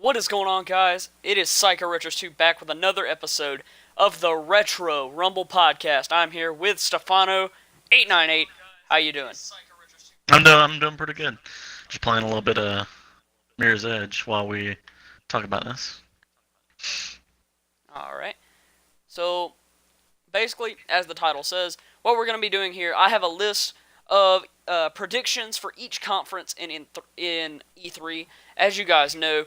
What is going on, guys? It is Psycho Retros 2 back with another episode of the Retro Rumble Podcast. I'm here with Stefano898. How you doing? I'm doing pretty good. Just playing a little bit of Mirror's Edge while we talk about this. Alright. So, basically, as the title says, what we're going to be doing here, I have a list of predictions for each conference in E3. As you guys know,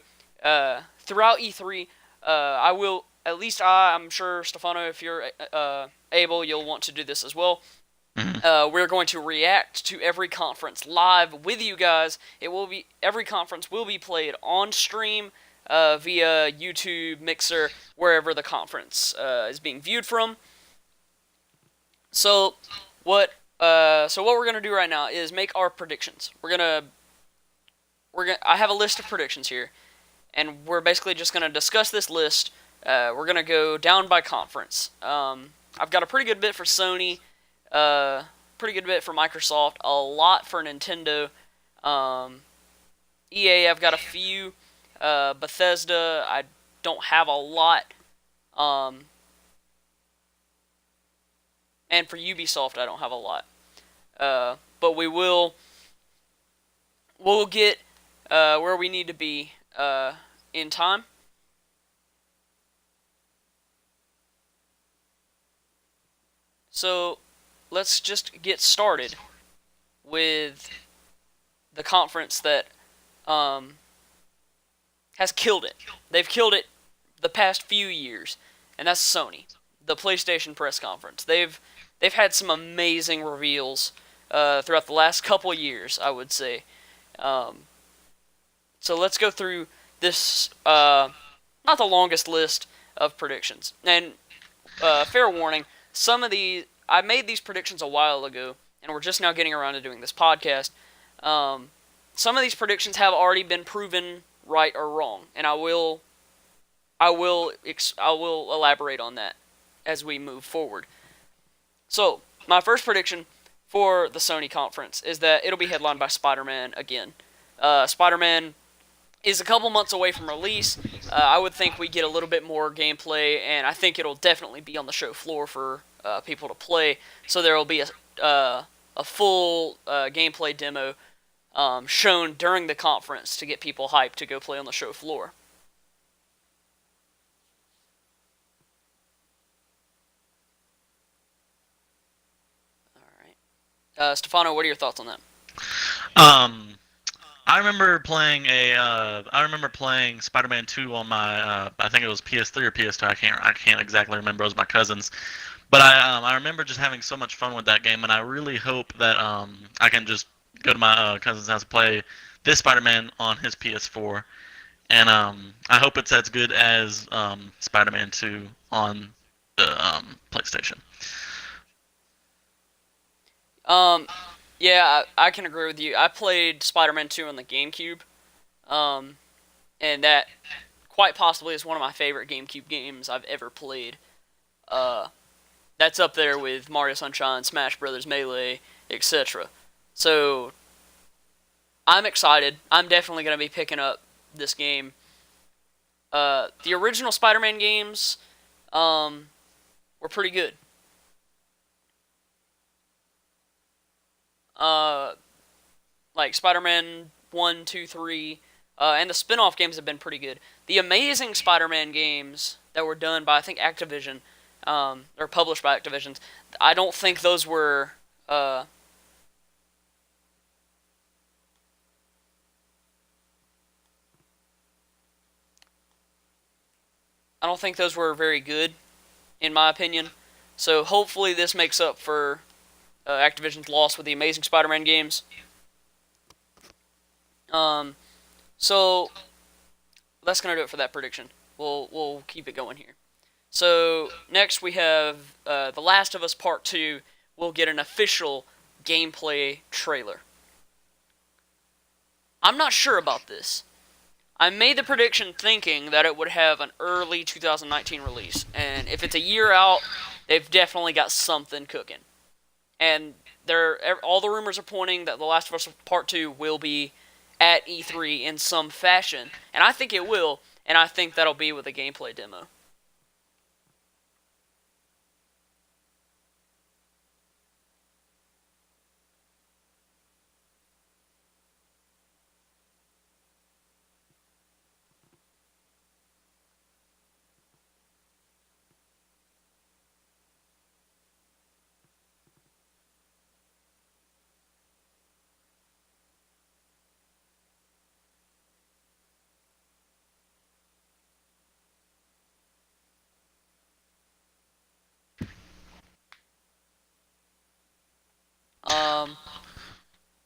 throughout E3, I will, at least I'm sure, Stefano, if you're able, you'll want to do this as well. We're going to react to every conference live with you guys. Every conference will be played on stream via YouTube, Mixer, wherever the conference is being viewed from. So what we're gonna do right now is make our predictions. I have a list of predictions here, and we're basically just gonna discuss this list. We're gonna go down by conference. I've got a pretty good bit for Sony, pretty good bit for Microsoft, a lot for Nintendo. EA, I've got a few. Bethesda, I don't have a lot. And for Ubisoft, I don't have a lot. But we'll get where we need to be in time. So let's just get started with the conference that has killed it. They've killed it the past few years, and that's Sony. The PlayStation press conference. They've had some amazing reveals throughout the last couple years, I would say. So let's go through this, not the longest list of predictions. And fair warning, I made these predictions a while ago, and we're just now getting around to doing this podcast. Some of these predictions have already been proven right or wrong, and I will elaborate on that as we move forward. So, my first prediction for the Sony conference is that it'll be headlined by Spider-Man again. Spider-Man is a couple months away from release. I would think we get a little bit more gameplay, and I think it'll definitely be on the show floor for people to play. So there will be a full gameplay demo shown during the conference to get people hyped to go play on the show floor. Alright. Stefano, what are your thoughts on that? Um, I remember playing Spider-Man 2 on my I think it was PS3 or PS2. I can't exactly remember. It was my cousin's. But I remember just having so much fun with that game, and I really hope that I can just go to my cousin's house and play this Spider-Man on his PS4, and I hope it's as good as Spider-Man 2 on the PlayStation. Um, yeah, I can agree with you. I played Spider-Man 2 on the GameCube, um, and that quite possibly is one of my favorite GameCube games I've ever played. Uh, that's up there with Mario Sunshine, Smash Brothers Melee, etc. So I'm excited. I'm definitely going to be picking up this game. The original Spider-Man games were pretty good. Uh, like Spider-Man 1, 2, 3, and the spin-off games have been pretty good. The Amazing Spider-Man games that were done by, I think, Activision, or published by Activision, I don't think those were, I don't think those were very good, in my opinion. So hopefully this makes up for Activision's loss with the Amazing Spider-Man games. Um, so that's gonna do it for that prediction. We'll keep it going here. So next we have The Last of Us Part 2. We'll get an official gameplay trailer. I'm not sure about this. I made the prediction thinking that it would have an early 2019 release, and if it's a year out, they've definitely got something cooking. And all the rumors are pointing that The Last of Us Part 2 will be at E3 in some fashion, and I think it will. and I think that'll be with a gameplay demo.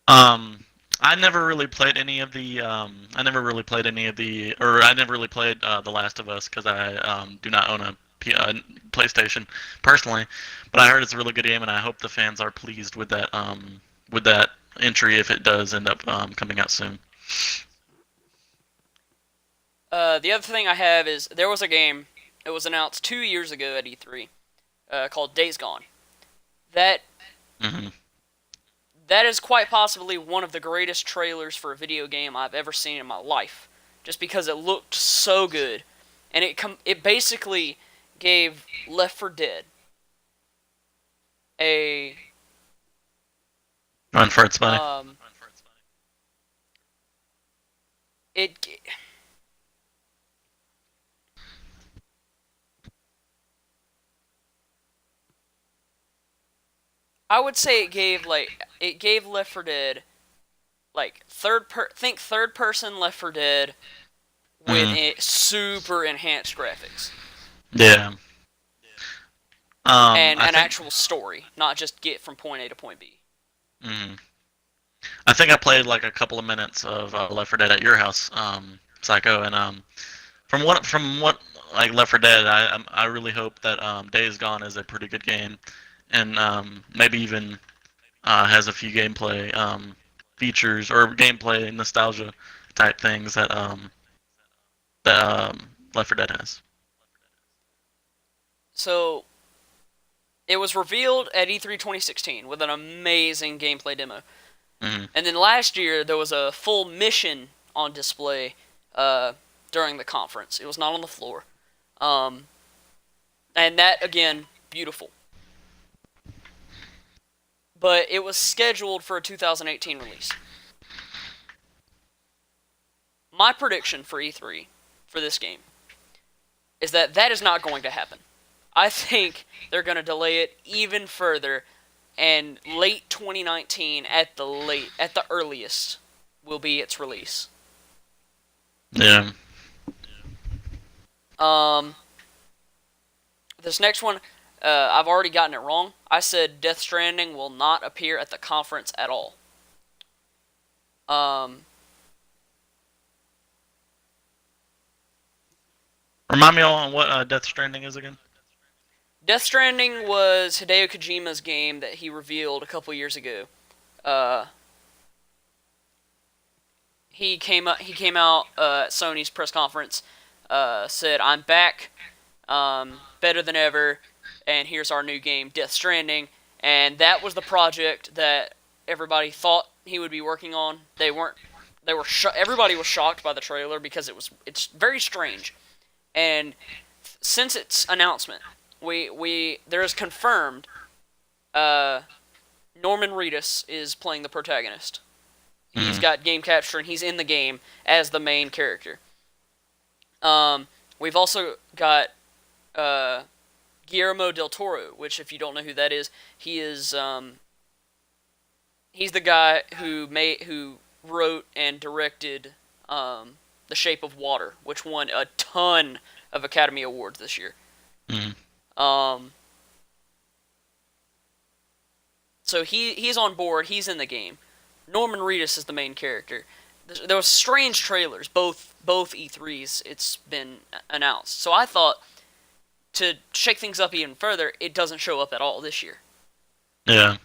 Um, I never really played any of the. I never really played any of the, or I never really played The Last of Us because I do not own a PlayStation personally. But I heard it's a really good game, and I hope the fans are pleased with that entry if it does end up coming out soon. the other thing I have is there was a game. It was announced 2 years ago at E3, called Days Gone. That Hmm. that is quite possibly one of the greatest trailers for a video game I've ever seen in my life, just because it looked so good, and it basically gave Left 4 Dead a Run for its money. it I would say it gave Left 4 Dead like third person Left 4 Dead with Hmm. super enhanced graphics Yeah. and I an think. actual story, not just get from point A to point B. Mhm. I think I played like a couple of minutes of Left 4 Dead at your house, Psycho, and from what like Left 4 Dead, I really hope that Days Gone is a pretty good game, and maybe even has a few gameplay features or gameplay nostalgia type things that Left 4 Dead has. So it was revealed at E3 2016 with an amazing gameplay demo. Hmm. And then last year there was a full mission on display during the conference. It was not on the floor. Um, and that again, beautiful. But it was scheduled for a 2018 release. My prediction for E3 for this game is that that is not going to happen. I think they're going to delay it even further, and late 2019 at the earliest will be its release. Yeah. Um, this next one, I've already gotten it wrong. I said Death Stranding will not appear at the conference at all. Um, Remind me on what Death Stranding is again. Death Stranding was Hideo Kojima's game that he revealed a couple years ago. Uh, he came out at Sony's press conference, said, "I'm back, better than ever, and here's our new game, Death Stranding." And that was the project that everybody thought he would be working on. They weren't. Everybody was shocked by the trailer because it's very strange. And since its announcement, there is confirmed Norman Reedus is playing the protagonist. He's Hmm. got game capture and he's in the game as the main character. We've also got Guillermo del Toro, which if you don't know who that is, he's the guy who wrote and directed The Shape of Water, which won a ton of Academy Awards this year. Hmm. Um, so he's on board. He's in the game. Norman Reedus is the main character. There was strange trailers, both E3s. It's been announced. So I thought to shake things up even further, it doesn't show up at all this year. Yeah.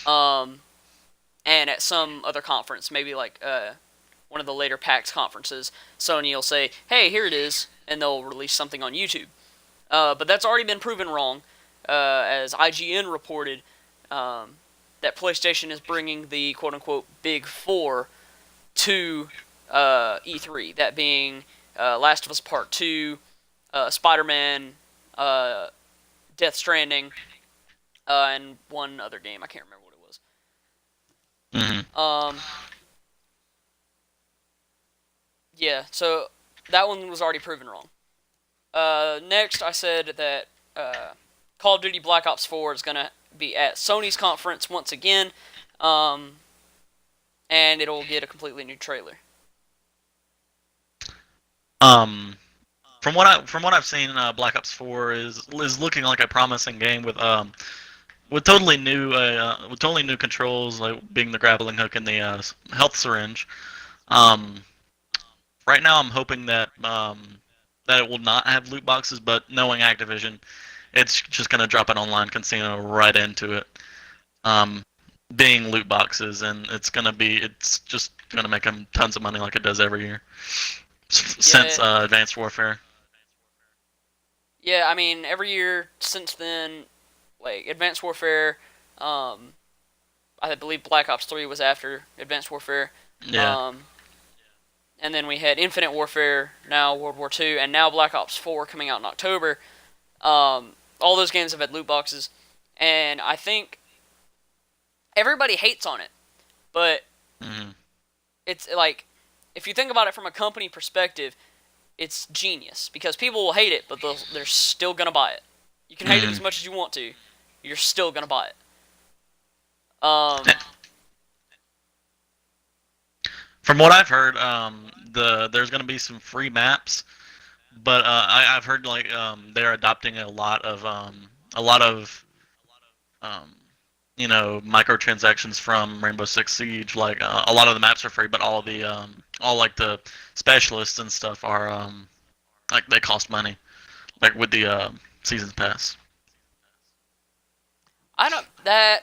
And at some other conference, maybe like one of the later PAX conferences, Sony will say, "Hey, here it is," and they'll release something on YouTube. But that's already been proven wrong, as IGN reported that PlayStation is bringing the quote-unquote Big Four to E3, that being Last of Us Part 2, Spider-Man, Death Stranding, and one other game. I can't remember what it was. Mm-hmm. Yeah, so that one was already proven wrong. Next, I said that Call of Duty Black Ops 4 is going to be at Sony's conference once again, and it'll get a completely new trailer. Um, from what I've seen, Black Ops 4 is looking like a promising game with totally new controls, like being the grappling hook and the health syringe. Um, right now, I'm hoping that it will not have loot boxes, but knowing Activision, it's just gonna drop an online casino right into it. Um, being loot boxes, and it's just gonna make them tons of money like it does every year since Yeah, Advanced Warfare. yeah. I mean, every year since then, like Advanced Warfare, um, I believe Black Ops 3 was after Advanced Warfare. Yeah. Um, and then we had Infinite Warfare, now World War II, and now Black Ops 4 coming out in October. All those games have had loot boxes, and I think everybody hates on it, but Mm-hmm. it's like if you think about it from a company perspective, it's genius because people will hate it, but they're still gonna buy it. You can hate it as Mm-hmm. much as you want to, you're still gonna buy it. Um, From what I've heard, there's gonna be some free maps, but I've heard like they're adopting a lot of um, microtransactions from Rainbow Six Siege. Like a lot of the maps are free, but all like the specialists and stuff are like they cost money, like with the seasons pass. I don't that.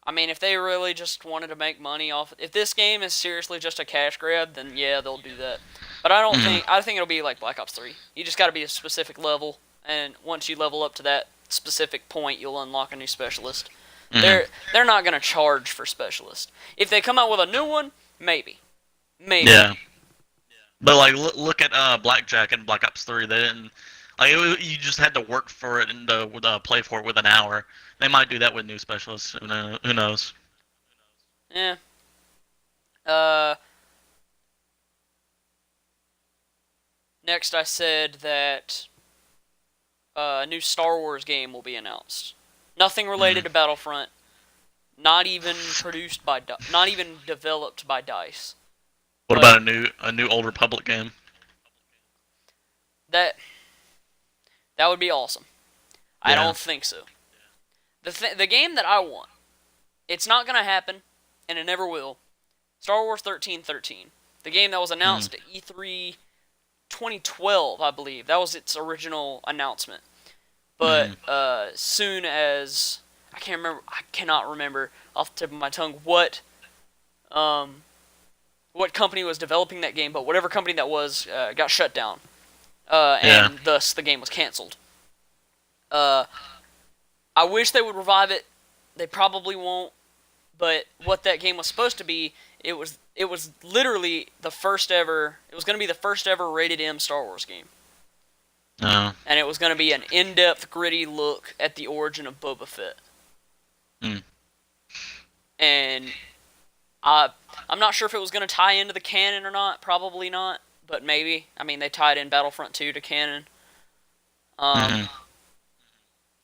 I mean, if they really just wanted to make money off, if this game is seriously just a cash grab, then yeah, they'll do that. But I don't Mm-hmm. think. I think it'll be like Black Ops 3. You just got to be a specific level, and once you level up to that specific point, you'll unlock a new specialist. Mm-hmm. They're not gonna charge for specialist. If they come out with a new one, maybe, maybe. Yeah, but like look at Blackjack and Black Ops 3. They didn't like you just had to work for it and play for it with an hour. They might do that with new specialists. Who knows? Yeah. Uh. Next, I said that a new Star Wars game will be announced. Nothing related to Mm-hmm. Battlefront. Not even not even developed by DICE. What But about a new Old Republic game? that that would be awesome. I Yeah. don't think so. The game that I want, it's not gonna happen, and it never will. Star Wars 1313, the game that was Mm. announced at E3 2012, I believe. That was its original announcement. But Mm. soon as I cannot remember off the tip of my tongue um, what company was developing that game, but whatever company that was got shut down, Yeah. and thus the game was canceled. Uh, I wish they would revive it. They probably won't. But what that game was supposed to be, it was literally the first ever. It was going to be the first ever rated M Star Wars game, No. and it was going to be an in-depth, gritty look at the origin of Boba Fett. Mm. And I'm not sure if it was going to tie into the canon or not. Probably not, but maybe. I mean, they tied in Battlefront 2 to canon. Mm-hmm.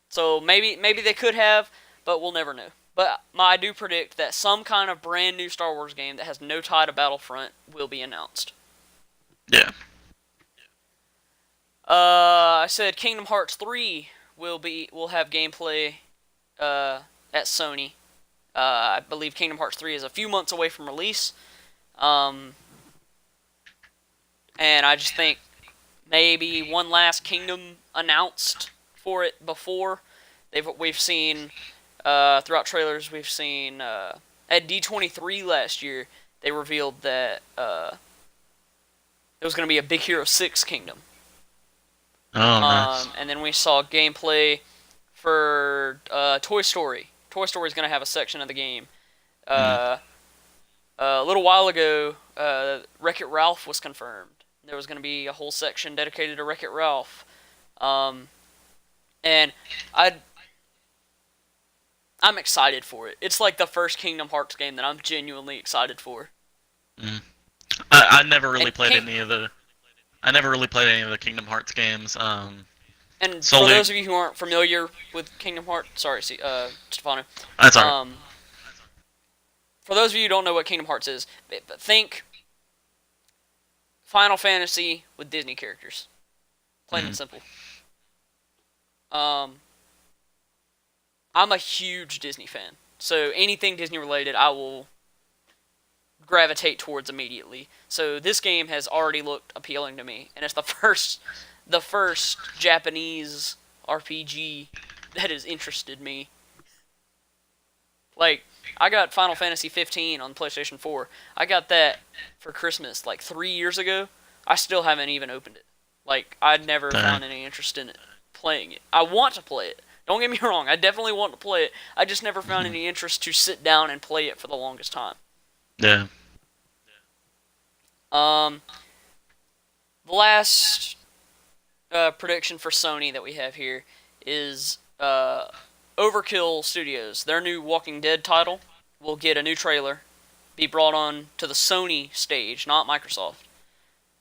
So maybe they could have, but we'll never know. But I do predict that some kind of brand new Star Wars game that has no tie to Battlefront will be announced. Yeah. I said Kingdom Hearts 3 will have gameplay at Sony. I believe Kingdom Hearts 3 is a few months away from release. Um, and I just think maybe one last Kingdom announced for it before. We've seen throughout trailers. We've seen at D23 last year they revealed that there was going to be a Big Hero 6 Kingdom. Oh, nice. And then we saw gameplay for Toy Story. Toy Story is going to have a section of the game. Mm. A little while ago, Wreck-It Ralph was confirmed. There was going to be a whole section dedicated to Wreck-It Ralph. And I I'm excited for it. It's like the first Kingdom Hearts game that I'm genuinely excited for. Mm. I never really And played any of the. I never really played any of the Kingdom Hearts games. and for Solely. those of you who aren't familiar with Kingdom Hearts, sorry, Stefano. That's alright. For those of you who don't know what Kingdom Hearts is, think Final Fantasy with Disney characters, plain and simple. I'm a huge Disney fan, so anything Disney related, I will gravitate towards immediately. So this game has already looked appealing to me, and it's the first Japanese RPG that has interested me. Like, I got Final Fantasy 15 on PlayStation 4. I got that for Christmas like 3 years ago. I still haven't even opened it. Like, I'd never found any interest in it, playing it. I want to play it. Don't get me wrong, I definitely want to play it. I just never found any interest to sit down and play it for the longest time. Yeah. The last prediction for Sony that we have here is Overkill Studios. Their new Walking Dead title will get a new trailer, be brought on to the Sony stage, not Microsoft.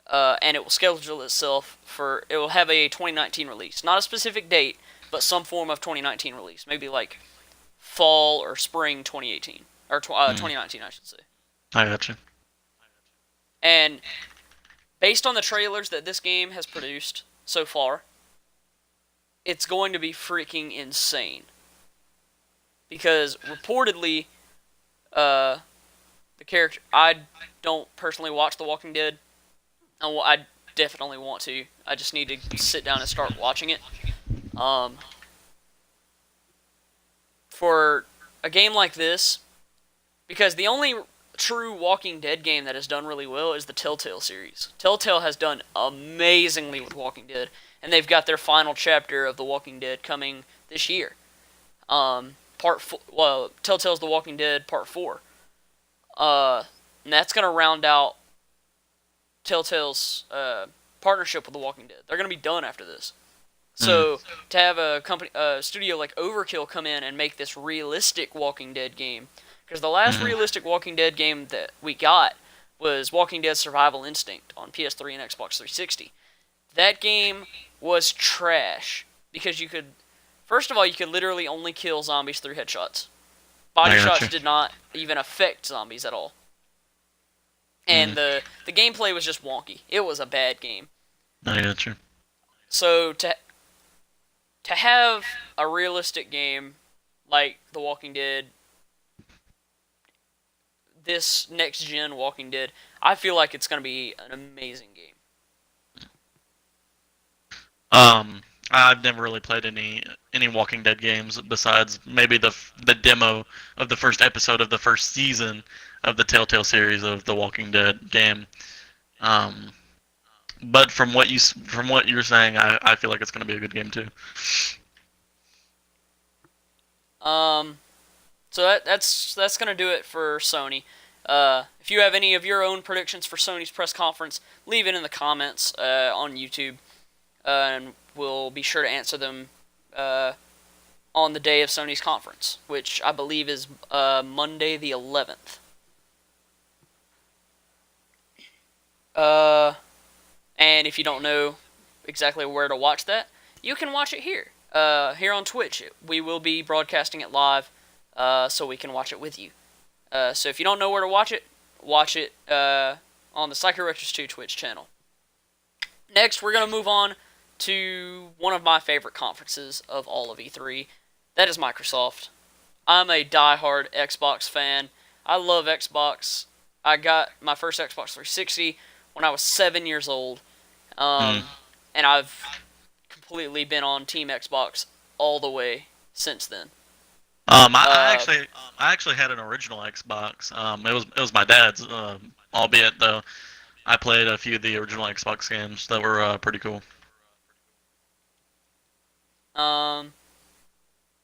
And it will schedule itself for, it will have a 2019 release. Not a specific date, but some form of 2019 release. Maybe like fall or spring 2018. Or 2019, I should say. I gotcha. And based on the trailers that this game has produced so far, it's going to be freaking insane. Because reportedly, the character, I don't personally watch The Walking Dead. I definitely want to. I just need to sit down and start watching it. For a game like this, because the only true Walking Dead game that has done really well is the Telltale series. Telltale has done amazingly with Walking Dead, and they've got their final chapter of The Walking Dead coming this year. Telltale's The Walking Dead Part 4. And that's going to round out Telltale's partnership with The Walking Dead. They're going to be done after this. So to have a studio like Overkill come in and make this realistic Walking Dead game, because the last realistic Walking Dead game that we got was Walking Dead Survival Instinct on PS3 and Xbox 360. That game was trash because you could, first of all, you could literally only kill zombies through headshots. Body shots did not even affect zombies at all. And the gameplay was just wonky. It was a bad game. I gotcha. So to have a realistic game like The Walking Dead, this next-gen Walking Dead, I feel like it's going to be an amazing game. I've never really played any Walking Dead games besides maybe the demo of the first episode of the first season of the Telltale series of the Walking Dead game. But from what you're saying, I feel like it's going to be a good game too. So that's going to do it for Sony. If you have any of your own predictions for Sony's press conference, leave it in the comments on YouTube, and we'll be sure to answer them on the day of Sony's conference, which I believe is Monday the 11th. And if you don't know exactly where to watch that, you can watch it here. Here on Twitch. We will be broadcasting it live, so we can watch it with you. So if you don't know where to watch it on the Psycho Rectors 2 Twitch channel. Next, we're going to move on to one of my favorite conferences of all of E3. That is Microsoft. I'm a diehard Xbox fan. I love Xbox. I got my first Xbox 360 when I was 7 years old. And I've completely been on Team Xbox all the way since then. I actually had an original Xbox. It was my dad's. Albeit though, I played a few of the original Xbox games that were pretty cool.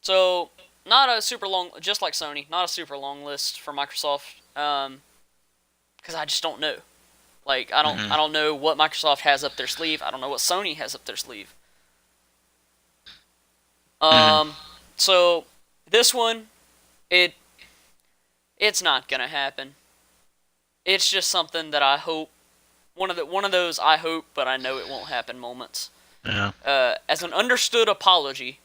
So not a super long, just like Sony, not a super long list for Microsoft. Because because I just don't know. Like I don't know what Microsoft has up their sleeve. I don't know what Sony has up their sleeve. Mm-hmm. So this one, it it's not gonna happen. It's just something that I hope one of those I hope but I know it won't happen moments. Yeah. As an understood apology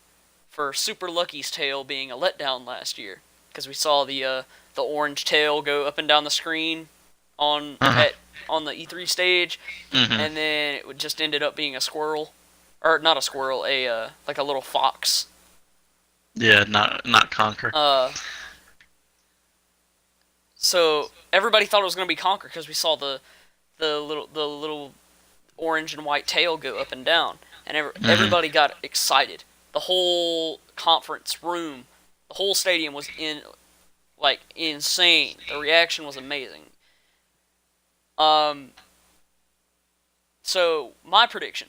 for Super Lucky's tail being a letdown last year, because we saw the orange tail go up and down the screen on Uh-huh. on the E3 stage, Mm-hmm. and then it just ended up being a squirrel, or not a squirrel, a like a little fox. Yeah, not Conquer. Uh, so everybody thought it was gonna be Conquer because we saw the little orange and white tail go up and down, and everybody got excited. The whole conference room, the whole stadium was like insane. The reaction was amazing. Um, so my prediction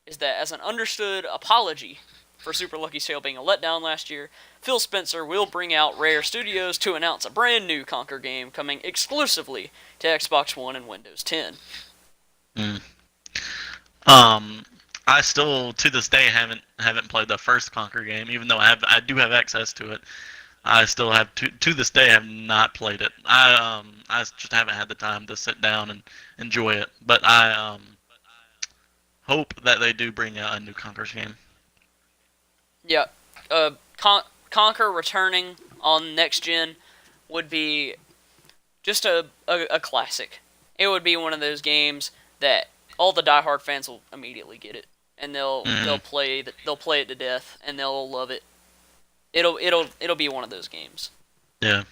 is that as an understood apology for Super Lucky Tail being a letdown last year, Phil Spencer will bring out Rare Studios to announce a brand new Conquer game coming exclusively to Xbox One and Windows 10. Mm. Um, I still to this day haven't played the first Conquer game, even though I do have access to it. I still have to this day have not played it. I just haven't had the time to sit down and enjoy it. But I hope that they do bring out a new Conquer game. Yeah, Conquer returning on next gen would be just a classic. It would be one of those games that all the diehard fans will immediately get it, and they'll play it to death, and they'll love it. It'll be one of those games. Yeah.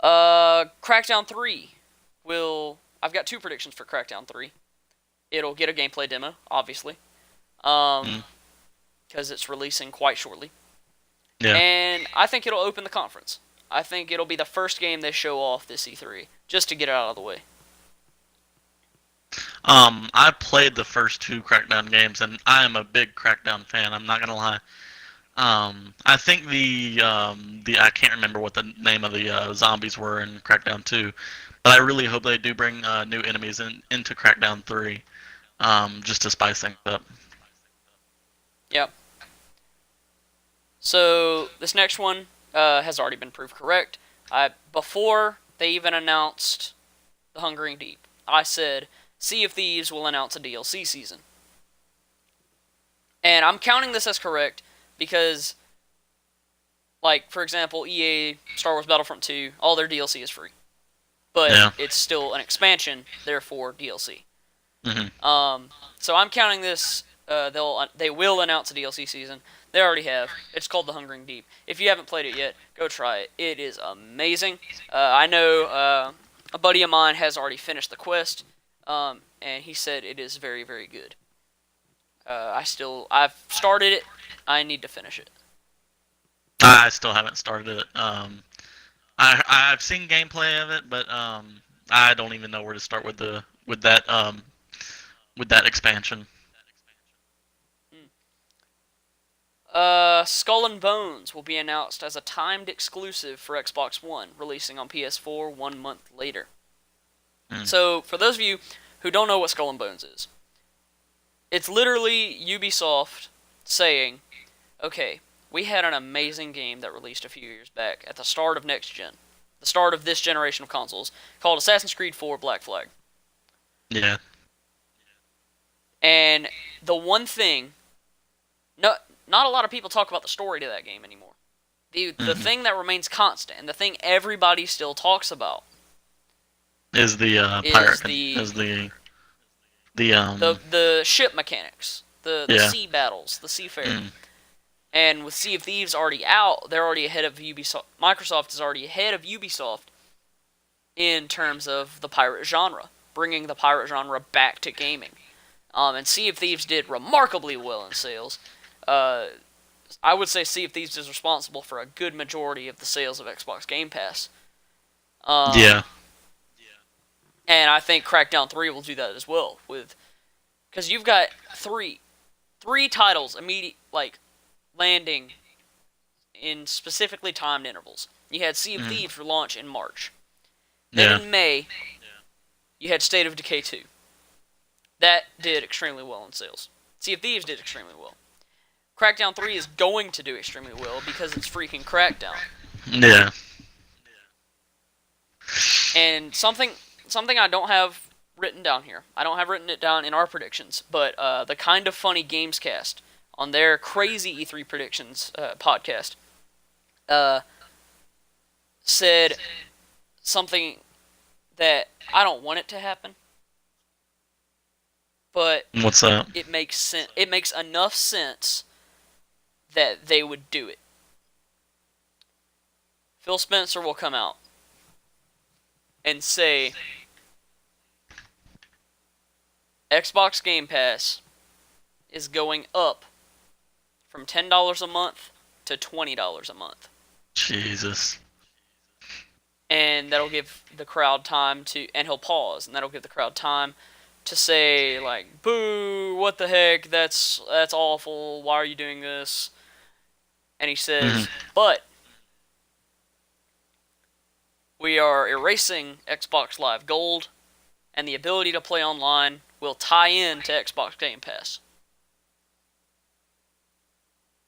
Crackdown 3 will. I've got two predictions for Crackdown 3. It'll get a gameplay demo, obviously, because it's releasing quite shortly. Yeah. And I think it'll open the conference. I think it'll be the first game they show off this E3, just to get it out of the way. I played the first two Crackdown games, and I am a big Crackdown fan. I'm not gonna lie. I think the I can't remember what the name of the zombies were in Crackdown 2, but I really hope they do bring new enemies into Crackdown 3, just to spice things up. Yep. So this next one has already been proved correct. Before they even announced The Hungering Deep, I said Sea of Thieves will announce a DLC season. And I'm counting this as correct because, like, for example, EA Star Wars Battlefront 2, all their DLC is free. But it's still an expansion, therefore DLC. So I'm counting this. They will announce a DLC season. They already have. It's called The Hungering Deep. If you haven't played it yet, go try it. It is amazing. I know a buddy of mine has already finished the quest, and he said it is very, very good. I've started it. I need to finish it. I still haven't started it. I've seen gameplay of it, but I don't even know where to start with that expansion. Skullenbones will be announced as a timed exclusive for Xbox One, releasing on PS4 1 month later. So, for those of you who don't know what Skullenbones is, it's literally Ubisoft saying, okay, we had an amazing game that released a few years back at the start of next gen, the start of this generation of consoles, called Assassin's Creed 4 Black Flag. Yeah. And the one thing, not a lot of people talk about the story to that game anymore. The thing that remains constant, and the thing everybody still talks about, is the the ship mechanics, the sea battles, the seafaring. And with Sea of Thieves already out, they're already ahead of Ubisoft. Microsoft is already ahead of Ubisoft in terms of the pirate genre, bringing the pirate genre back to gaming. And Sea of Thieves did remarkably well in sales. I would say Sea of Thieves is responsible for a good majority of the sales of Xbox Game Pass. Yeah. And I think Crackdown 3 will do that as well, because you've got three titles landing in specifically timed intervals. You had Sea of Thieves for launch in March. Then Yeah. in May, you had State of Decay 2. That did extremely well in sales. Sea of Thieves did extremely well. Crackdown 3 is going to do extremely well because it's freaking Crackdown. Yeah. And something I don't have written down here. I don't have written it down in our predictions, but the Kind of Funny Gamescast on their crazy E3 predictions podcast said something that I don't want it to happen, but What's that? it makes sense. It makes enough sense that they would do it. Phil Spencer will come out and say Xbox Game Pass is going up from $10 a month to $20 a month. Jesus. And that'll give the crowd time to, and he'll pause, and that'll give the crowd time to say, like, boo, what the heck, that's awful, why are you doing this? And he says, but we are erasing Xbox Live Gold, and the ability to play online will tie in to Xbox Game Pass.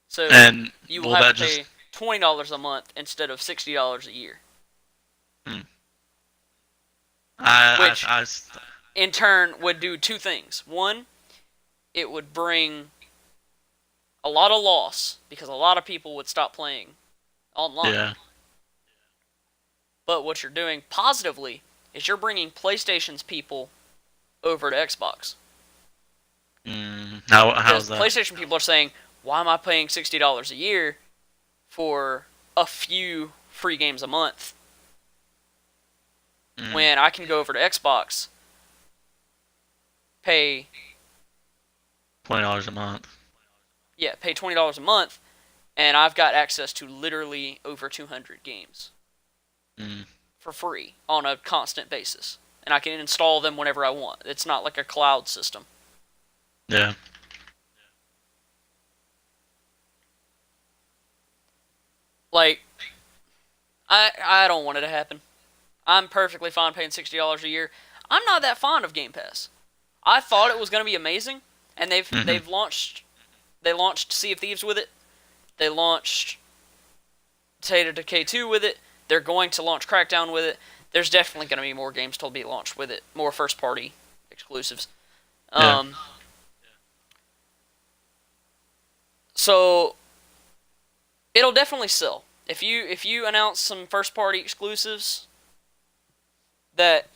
So And you will will have that to pay $20 a month instead of $60 a year. Which, in turn, would do two things. One, it would bring a lot of loss, because a lot of people would stop playing online. Yeah. But what you're doing positively is you're bringing PlayStation's people over to Xbox. How's that? PlayStation people are saying, why am I paying $60 a year for a few free games a month when I can go over to Xbox, pay $20 a month. Yeah, pay $20 a month, and I've got access to literally over 200 games for free on a constant basis. And I can install them whenever I want. It's not like a cloud system. Yeah. Like, I don't want it to happen. I'm perfectly fine paying $60 a year. I'm not that fond of Game Pass. I thought it was going to be amazing, and they've launched Sea of Thieves with it. They launched State of Decay 2 with it. They're going to launch Crackdown with it. There's definitely going to be more games to be launched with it, more first-party exclusives. So it'll definitely sell. If you announce some first-party exclusives that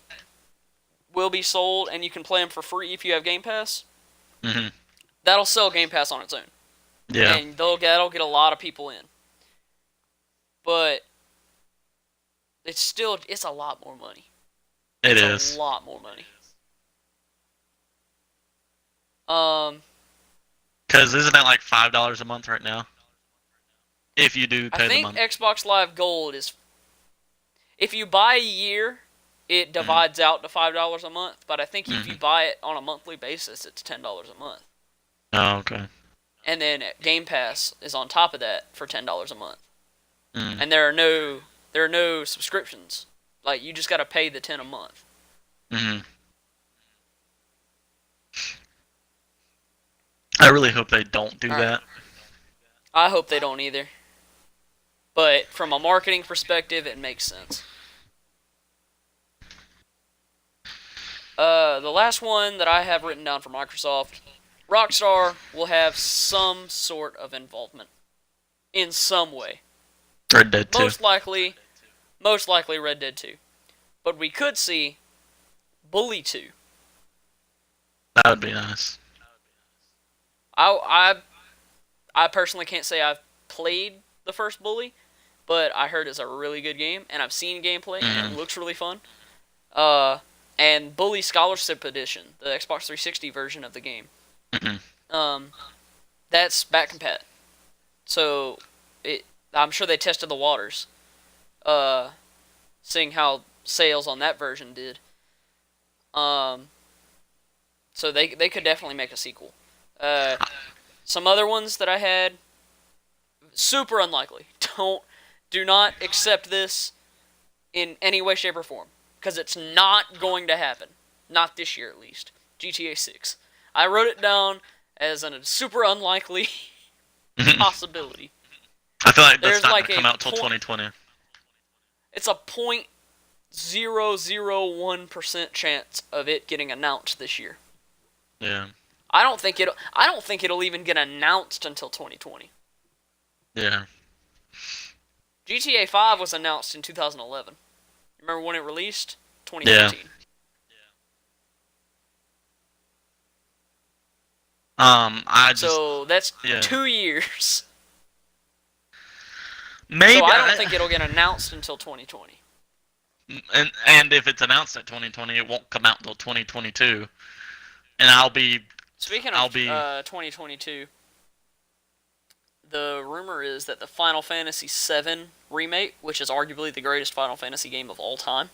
will be sold and you can play them for free if you have Game Pass, that'll sell Game Pass on its own. Yeah. And that'll get a lot of people in. But it's a lot more money. It's a lot more money. Because isn't that like $5 a month right now? If you do pay the month. I think Xbox Live Gold is, if you buy a year, it divides out to $5 a month. But I think if you buy it on a monthly basis, it's $10 a month. Oh, okay. And then Game Pass is on top of that for $10 a month. And there are no subscriptions. Like, you just got to pay the $10 a month. I really hope they don't do that. I hope they don't either. But from a marketing perspective, it makes sense. The last one that I have written down for Microsoft, Rockstar will have some sort of involvement in some way. Red Dead 2. Most likely Red Dead 2. But we could see Bully 2. That would be nice. I personally can't say I've played the first Bully, but I heard it's a really good game, and I've seen gameplay, and it looks really fun. And Bully Scholarship Edition, the Xbox 360 version of the game, that's back compat. So I'm sure they tested the waters, seeing how sales on that version did. So they could definitely make a sequel. Some other ones that I had, super unlikely. Do not accept this in any way, shape, or form. because it's not going to happen. Not this year, at least. GTA 6. I wrote it down as a super unlikely possibility. I feel like that's There's not like going to come out till 2020. It's a 0.001% chance of it getting announced this year. Yeah. I don't think it'll even get announced until 2020. Yeah. GTA 5 was announced in 2011. Remember when it released? 2015. Yeah. So that's yeah. 2 years. Maybe. So I don't think it'll get announced until 2020. And if it's announced at 2020, it won't come out until 2022. And Speaking of 2022, the rumor is that the Final Fantasy VII Remake, which is arguably the greatest Final Fantasy game of all time,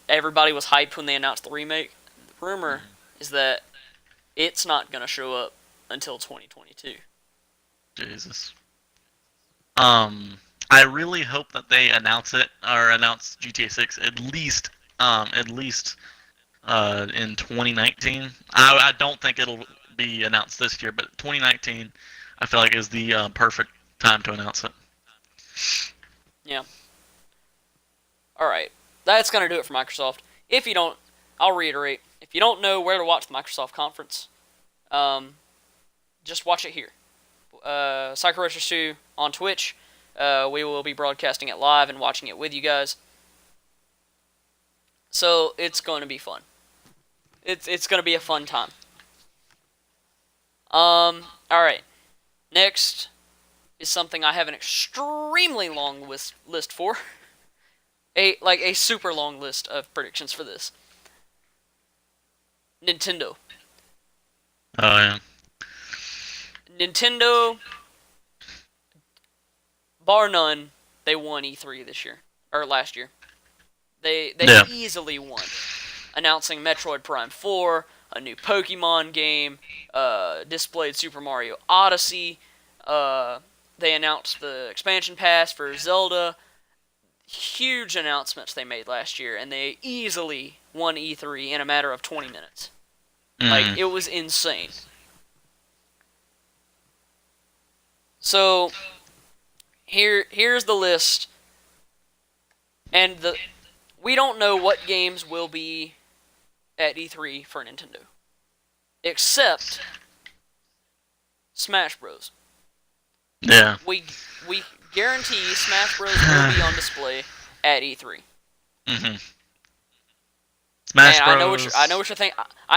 everybody was hyped when they announced the remake. The rumor is that it's not going to show up until 2022. Jesus. I really hope that they announce it or announce GTA 6 at least in 2019. I don't think it'll be announced this year, but 2019 I feel like is the perfect time to announce it. Yeah. Alright. That's going to do it for Microsoft. If you don't, I'll reiterate, if you don't know where to watch the Microsoft conference, just watch it here. Psycho Retros 2 on Twitch. We will be broadcasting it live and watching it with you guys. So it's going to be fun. It's going to be a fun time. Alright. Next is something I have an extremely long list for. A super long list of predictions for this. Nintendo. Oh yeah. Nintendo, bar none, they won E3 this year or last year. They easily won, announcing Metroid Prime 4, a new Pokemon game, displayed Super Mario Odyssey. They announced the expansion pass for Zelda. Huge announcements they made last year, and they easily won E3 in a matter of 20 minutes. Like, it was insane. So, here's the list, and we don't know what games will be at E3 for Nintendo, except Smash Bros. Yeah. We guarantee Smash Bros. Will be on display at E3. Smash and Bros. I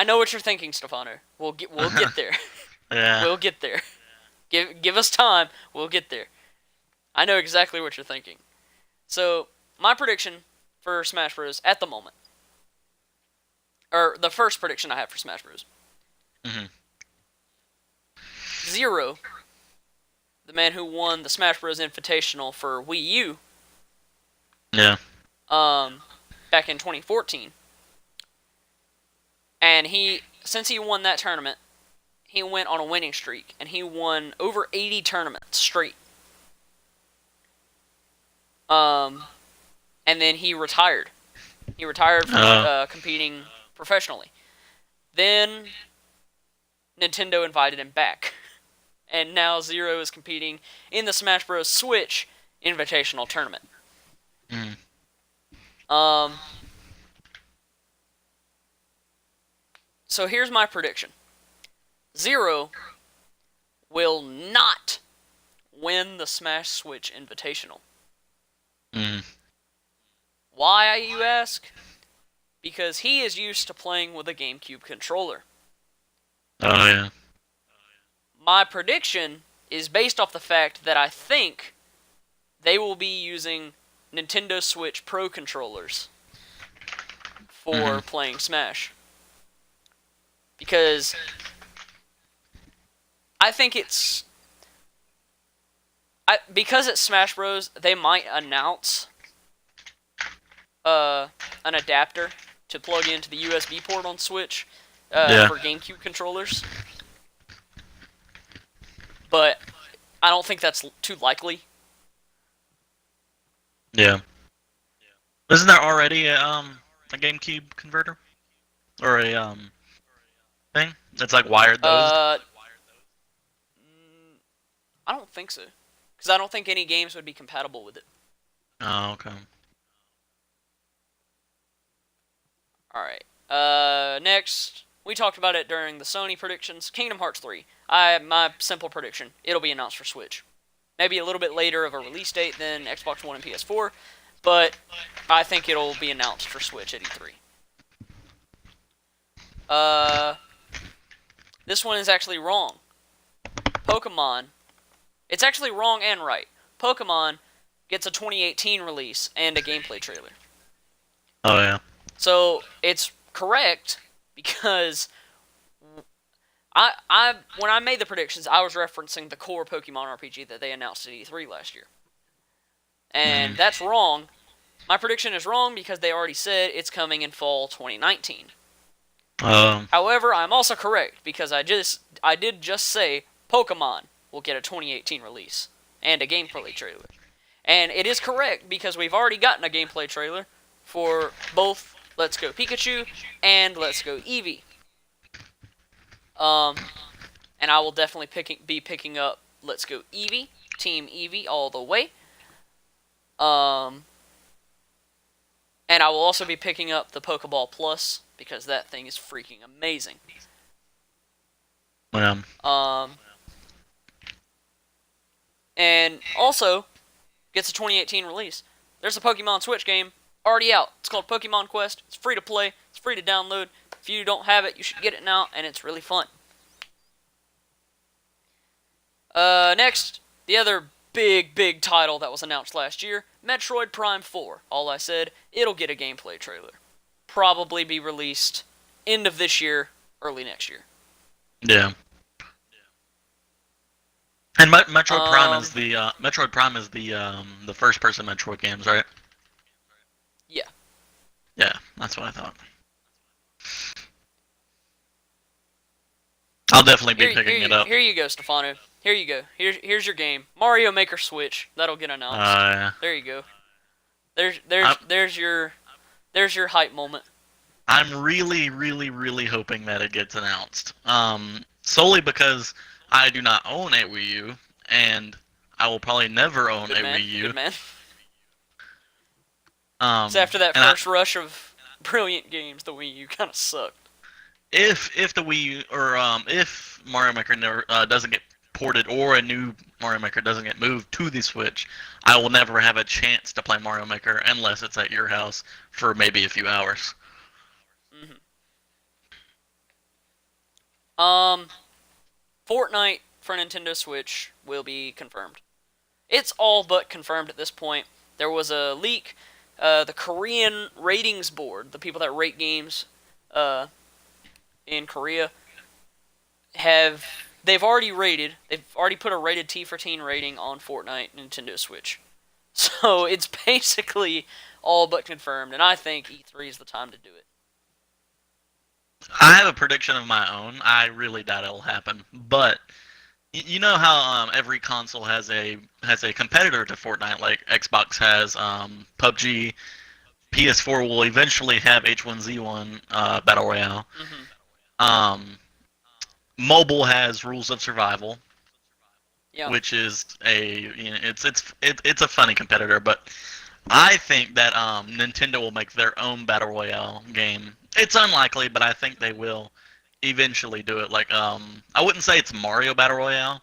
know what you're thinking, Stefano. We'll get there. Yeah. We'll get there. Give us time. We'll get there. I know exactly what you're thinking. So, my prediction for Smash Bros. At the moment, or the first prediction I have for Smash Bros. Zero, the man who won the Smash Bros. Invitational for Wii U. Yeah. Back in 2014. And since he won that tournament, he went on a winning streak, and he won over 80 tournaments straight. And then he retired. He retired from competing professionally. Then Nintendo invited him back. And now Zero is competing in the Smash Bros. Switch Invitational Tournament. So here's my prediction. Zero will not win the Smash Switch Invitational. Why, you ask? Because he is used to playing with a GameCube controller. Oh, yeah. My prediction is based off the fact that I think they will be using Nintendo Switch Pro controllers for playing Smash. Because I think because it's Smash Bros, they might announce an adapter to plug into the USB port on Switch for GameCube controllers. But I don't think that's too likely. Yeah. Isn't there already a GameCube converter or a thing that's like wired those? Uh, I don't think so, because I don't think any games would be compatible with it. Oh, okay. All right. Next, we talked about it during the Sony predictions. Kingdom Hearts 3. My simple prediction: it'll be announced for Switch. Maybe a little bit later of a release date than Xbox One and PS4, but I think it'll be announced for Switch at E3. This one is actually wrong. Pokemon. It's actually wrong and right. Pokemon gets a 2018 release and a gameplay trailer. Oh yeah. So it's correct because when I made the predictions, I was referencing the core Pokemon RPG that they announced at E3 last year. And that's wrong. My prediction is wrong because they already said it's coming in fall 2019. However, I'm also correct because I did just say Pokemon will get a 2018 release and a gameplay trailer. And it is correct because we've already gotten a gameplay trailer for both Let's Go Pikachu and Let's Go Eevee. And I will definitely be picking up Let's Go Eevee, Team Eevee all the way. And I will also be picking up the Pokeball Plus because that thing is freaking amazing. Yeah. And also gets a 2018 release. There's a Pokemon Switch game already out. It's called Pokemon Quest. It's free to play. It's free to download. If you don't have it, you should get it now, and it's really fun. Next, the other big title that was announced last year, Metroid Prime 4. All I said, it'll get a gameplay trailer. Probably be released end of this year, early next year. Yeah. And Metroid Prime is the first person Metroid games, right? Yeah. Yeah, that's what I thought. I'll definitely be picking it up. Here you go, Stefano. Here you go. Here's your game. Mario Maker Switch. That'll get announced. Yeah. There you go. There's your hype moment. I'm really hoping that it gets announced. Solely because I do not own a Wii U, and I will probably never own Wii U. Good man. So after that first rush of brilliant games, the Wii U kind of sucked. If the Wii U or if Mario Maker never doesn't get ported or a new Mario Maker doesn't get moved to the Switch, I will never have a chance to play Mario Maker unless it's at your house for maybe a few hours. Fortnite for Nintendo Switch will be confirmed. It's all but confirmed at this point. There was a leak. The Korean ratings board, the people that rate games in Korea, they've already put a rated T for teen rating on Fortnite Nintendo Switch. So it's basically all but confirmed, and I think E3 is the time to do it. I have a prediction of my own. I really doubt it'll happen, but you know how every console has a competitor to Fortnite, like Xbox has PUBG, PS4 will eventually have H1Z1 Battle Royale. Mobile has Rules of Survival, which is it's a funny competitor, but I think that Nintendo will make their own Battle Royale game. It's unlikely, but I think they will eventually do it. Like I wouldn't say it's Mario Battle Royale,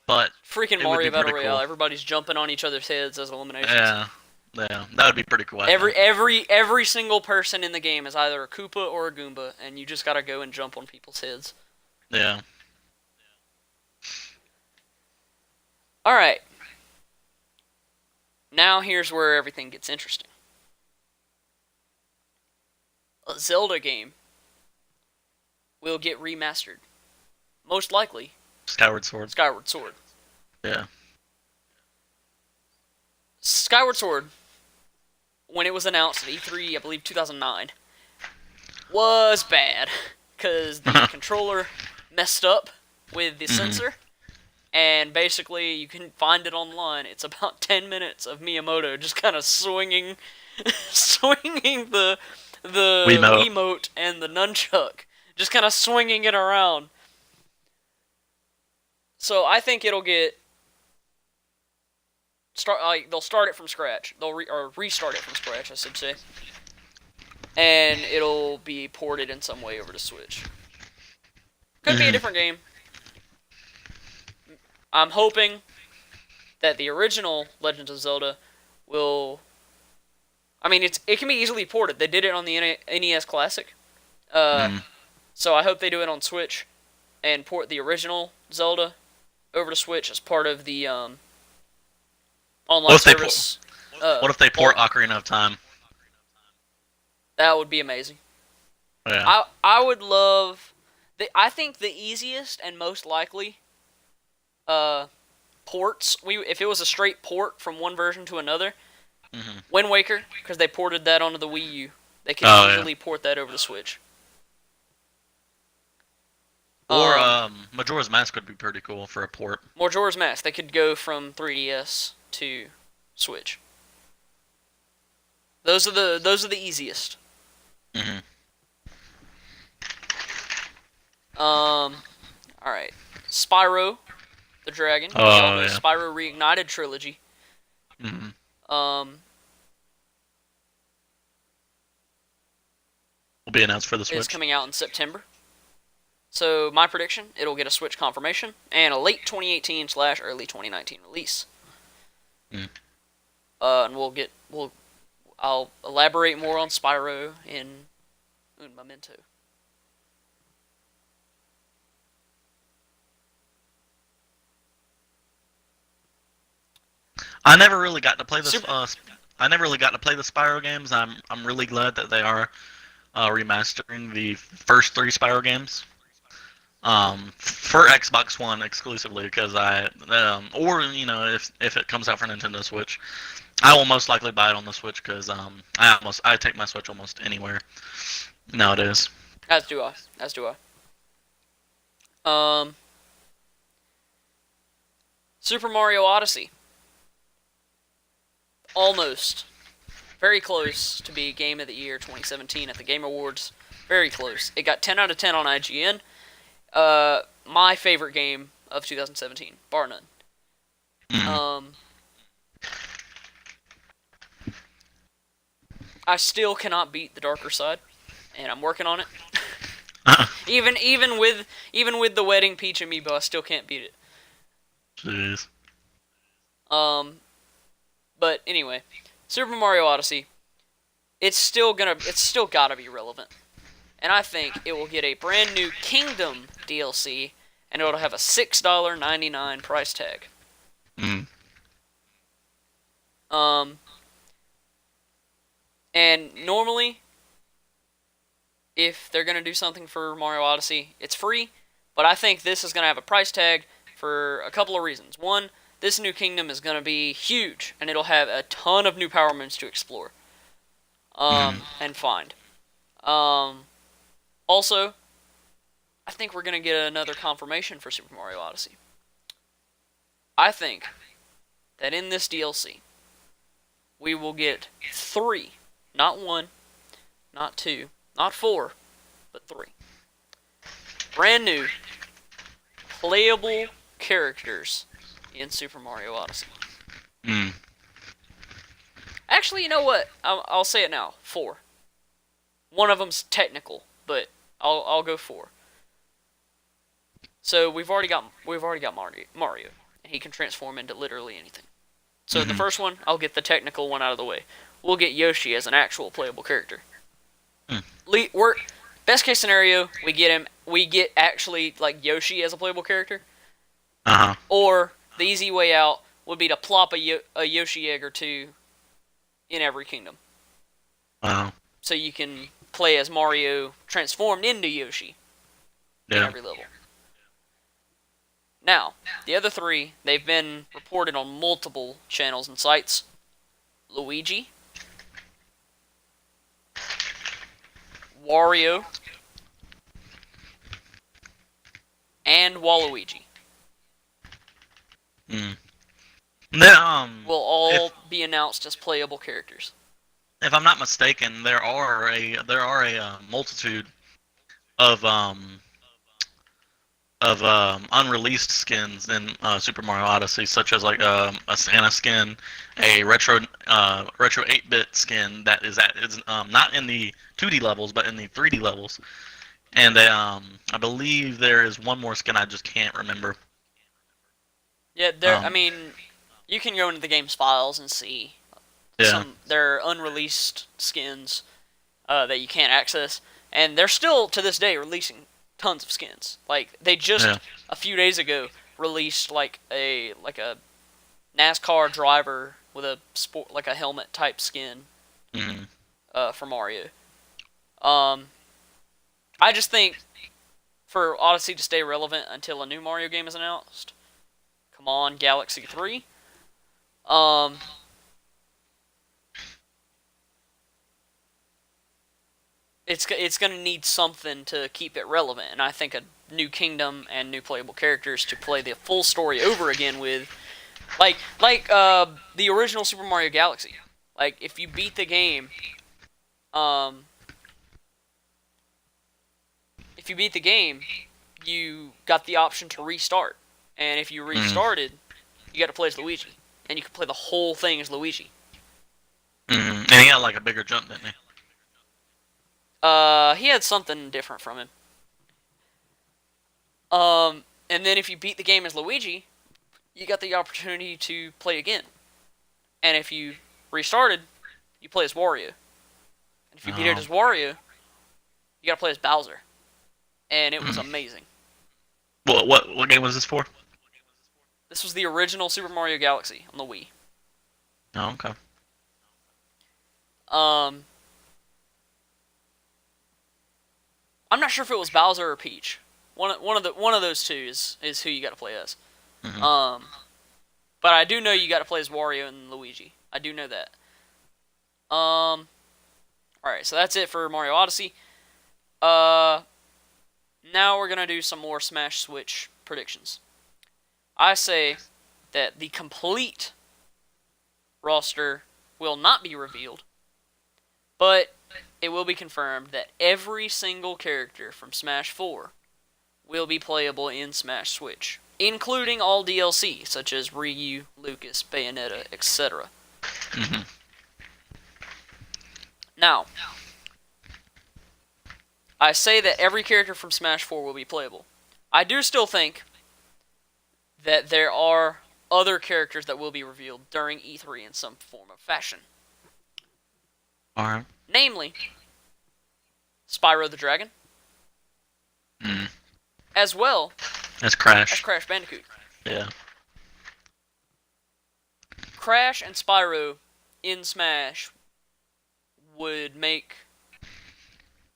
but freaking Mario Battle Royale, cool. Everybody's jumping on each other's heads as eliminations. Yeah, that would be pretty cool. Every single person in the game is either a Koopa or a Goomba, and you just gotta go and jump on people's heads. Yeah. All right. Now here's where everything gets interesting. A Zelda game will get remastered. Most likely. Skyward Sword. Yeah. Skyward Sword, when it was announced at E3, I believe 2009, was bad. Because the controller messed up with the sensor. And basically, you can find it online. It's about 10 minutes of Miyamoto just kind of swinging swinging the Wiimote. Wiimote and the nunchuck, just kind of swinging it around. So I think it'll get they'll start it from scratch. They'll restart it from scratch, I should say, and it'll be ported in some way over to Switch. Could be a different game. I'm hoping that the original Legend of Zelda will. I mean, it can be easily ported. They did it on the NES Classic, so I hope they do it on Switch and port the original Zelda over to Switch as part of the online service. What if they port Ocarina of Time? That would be amazing. Yeah. I would love. I think the easiest and most likely ports. If it was a straight port from one version to another, Wind Waker, because they ported that onto the Wii U. They can easily port that over to Switch. Or Majora's Mask would be pretty cool for a port. Majora's Mask. They could go from 3DS to Switch. Those are the easiest. All right. Spyro the Dragon. Oh, yeah. Spyro Reignited Trilogy. Will be announced for the Switch. It's coming out in September. So my prediction, it'll get a Switch confirmation and a late 2018/early 2019 release. And I'll elaborate more on Spyro in Un Momento. I never really got to play this. I never really got to play the Spyro games. I'm really glad that they are remastering the first 3 Spyro games. For Xbox One exclusively, because or if it comes out for Nintendo Switch, I will most likely buy it on the Switch because I take my Switch almost anywhere nowadays. As do I. Super Mario Odyssey. Almost. Very close to be Game of the Year 2017 at the Game Awards. Very close. It got 10 out of 10 on IGN. My favorite game of 2017, bar none. I still cannot beat the darker side, and I'm working on it. even with the Wedding Peach amiibo, I still can't beat it. Jeez. But anyway, Super Mario Odyssey, it's still gotta be relevant. And I think it will get a brand new Kingdom DLC, and it'll have a $6.99 price tag. And normally, if they're gonna do something for Mario Odyssey, it's free. But I think this is gonna have a price tag for a couple of reasons. One, this new kingdom is gonna be huge, and it'll have a ton of new power moves to explore, and find. Also, I think we're going to get another confirmation for Super Mario Odyssey. I think that in this DLC, we will get 3, not 1, not 2, not 4, but 3. Brand new, playable characters in Super Mario Odyssey. Actually, you know what? I'll say it now. 4. One of them's technical, but I'll go 4. So we've already got Mario, and he can transform into literally anything. So the first one, I'll get the technical one out of the way. We'll get Yoshi as an actual playable character. Best case scenario, we get actually like Yoshi as a playable character. Or the easy way out would be to plop a Yoshi egg or 2 in every kingdom. So you can play as Mario transformed into Yoshi in every level. Now, the other 3, they've been reported on multiple channels and sites. Luigi, Wario, and Waluigi. Will all be announced as playable characters. if I'm not mistaken, there are a multitude of unreleased skins in Super Mario Odyssey, such as like a Santa skin, a retro 8-bit skin that is not in the 2D levels but in the 3D levels, and I believe there is one more skin I just can't remember. Yeah, I Um, mean, you can go into the game's files and see yeah, there are unreleased skins that you can't access, and they're still to this day releasing tons of skins. Like they yeah, just a few days ago released like a NASCAR driver with a sport like a helmet type skin mm-hmm. for Mario. Um, I just think for Odyssey to stay relevant until a new Mario game is announced, come on, Galaxy 3. Um, it's gonna need something to keep it relevant, and I think a new kingdom and new playable characters to play the full story over again with, like the original Super Mario Galaxy. Like if you beat the game, um, if you beat the game, you got the option to restart, and if you Mm-hmm. restarted, you got to play as Luigi, and you could play the whole thing as Luigi. Mm-hmm. And he had like a bigger jump, didn't he? He had something different from him. And then if you beat the game as Luigi, you got the opportunity to play again. And if you restarted, you play as Wario. And if you beat it Oh, as Wario, you got to play as Bowser. And it was mm. amazing. What game was this for? This was the original Super Mario Galaxy on the Wii. Oh, okay. Um, I'm not sure if it was Bowser or Peach. One of those two is who you got to play as. Mm-hmm. Um, but I do know you got to play as Wario and Luigi. I do know that. All right, so that's it for Mario Odyssey. Uh, Now we're gonna do some more Smash Switch predictions. I say that the complete roster will not be revealed, but it will be confirmed that every single character from Smash 4 will be playable in Smash Switch, including all DLC such as Ryu, Lucas, Bayonetta, etc. Mm-hmm. Now, I say that every character from Smash 4 will be playable. I do still think that there are other characters that will be revealed during E3 in some form of fashion. All right. Namely, Spyro the Dragon, Mm. as well That's as Crash. Crash Bandicoot. Yeah. Crash and Spyro in Smash would make,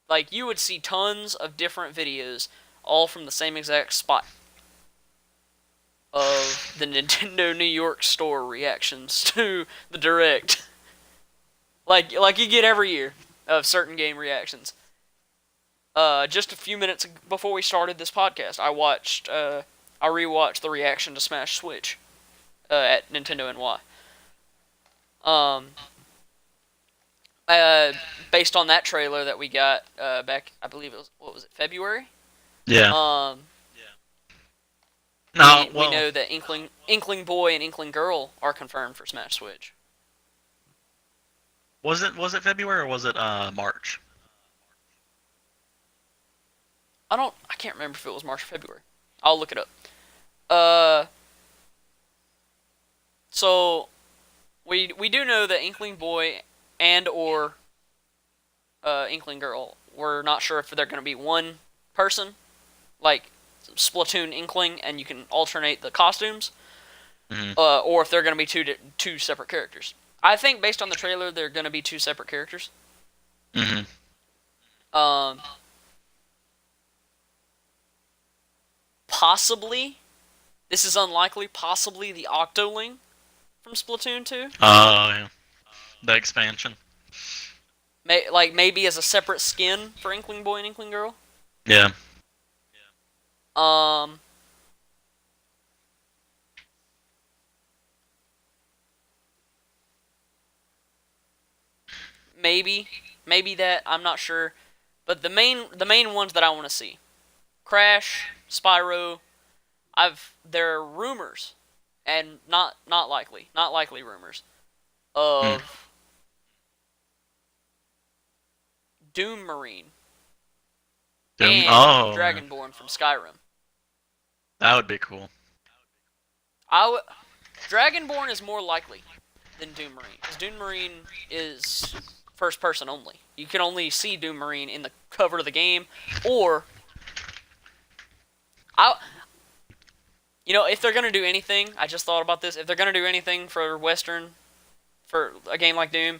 like, you would see tons of different videos all from the same exact spot of the Nintendo New York store reactions to the Direct. like you get every year of certain game reactions. Just a few minutes before we started this podcast, I rewatched the reaction to Smash Switch at Nintendo NY. Um, Based on that trailer that we got back, I believe it was, what was it, February? Yeah. Um, No. we Well, know that Inkling Boy and Inkling Girl are confirmed for Smash Switch. was it February or was it March? I can't remember if it was March or February. I'll look it up. Uh, so we do know that Inkling Boy and or Inkling Girl. We're not sure if they're going to be one person, like Splatoon Inkling, and you can alternate the costumes, Mm-hmm. or if they're going to be two separate characters. I think based on the trailer, they're going to be two separate characters. Mm-hmm. Um, Possibly, this is unlikely. Possibly the Octoling from Splatoon 2. Oh, yeah. The expansion. Maybe as a separate skin for Inkling Boy and Inkling Girl. Yeah. Um, maybe that, I'm not sure. But the main ones that I want to see: Crash, Spyro. There are rumors, and not likely rumors Mm. of Doom Marine Doom. and Oh, yeah. Dragonborn from Skyrim. That would be cool. Dragonborn is more likely than Doom Marine, because Doom Marine is first person only. You can only see Doom Marine in the cover of the game, or I. If they're gonna do anything, I just thought about this. If they're gonna do anything for Western, for a game like Doom,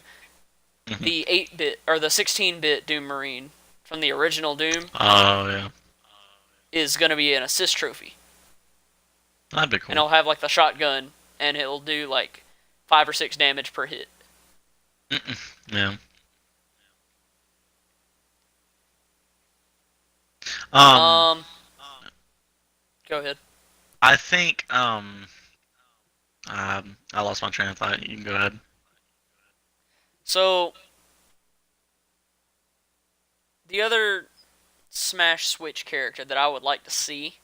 Mhm. the 8-bit or the 16-bit Doom Marine from the original Doom Oh, yeah. is gonna be an assist trophy, That'd be and cool. he'll have like the shotgun, and it'll do like 5 or 6 damage per hit. Mm-mm. Yeah. Um, Um, Go ahead. I think I lost my train of thought. You can go ahead. So the other Smash Switch character that I would like to see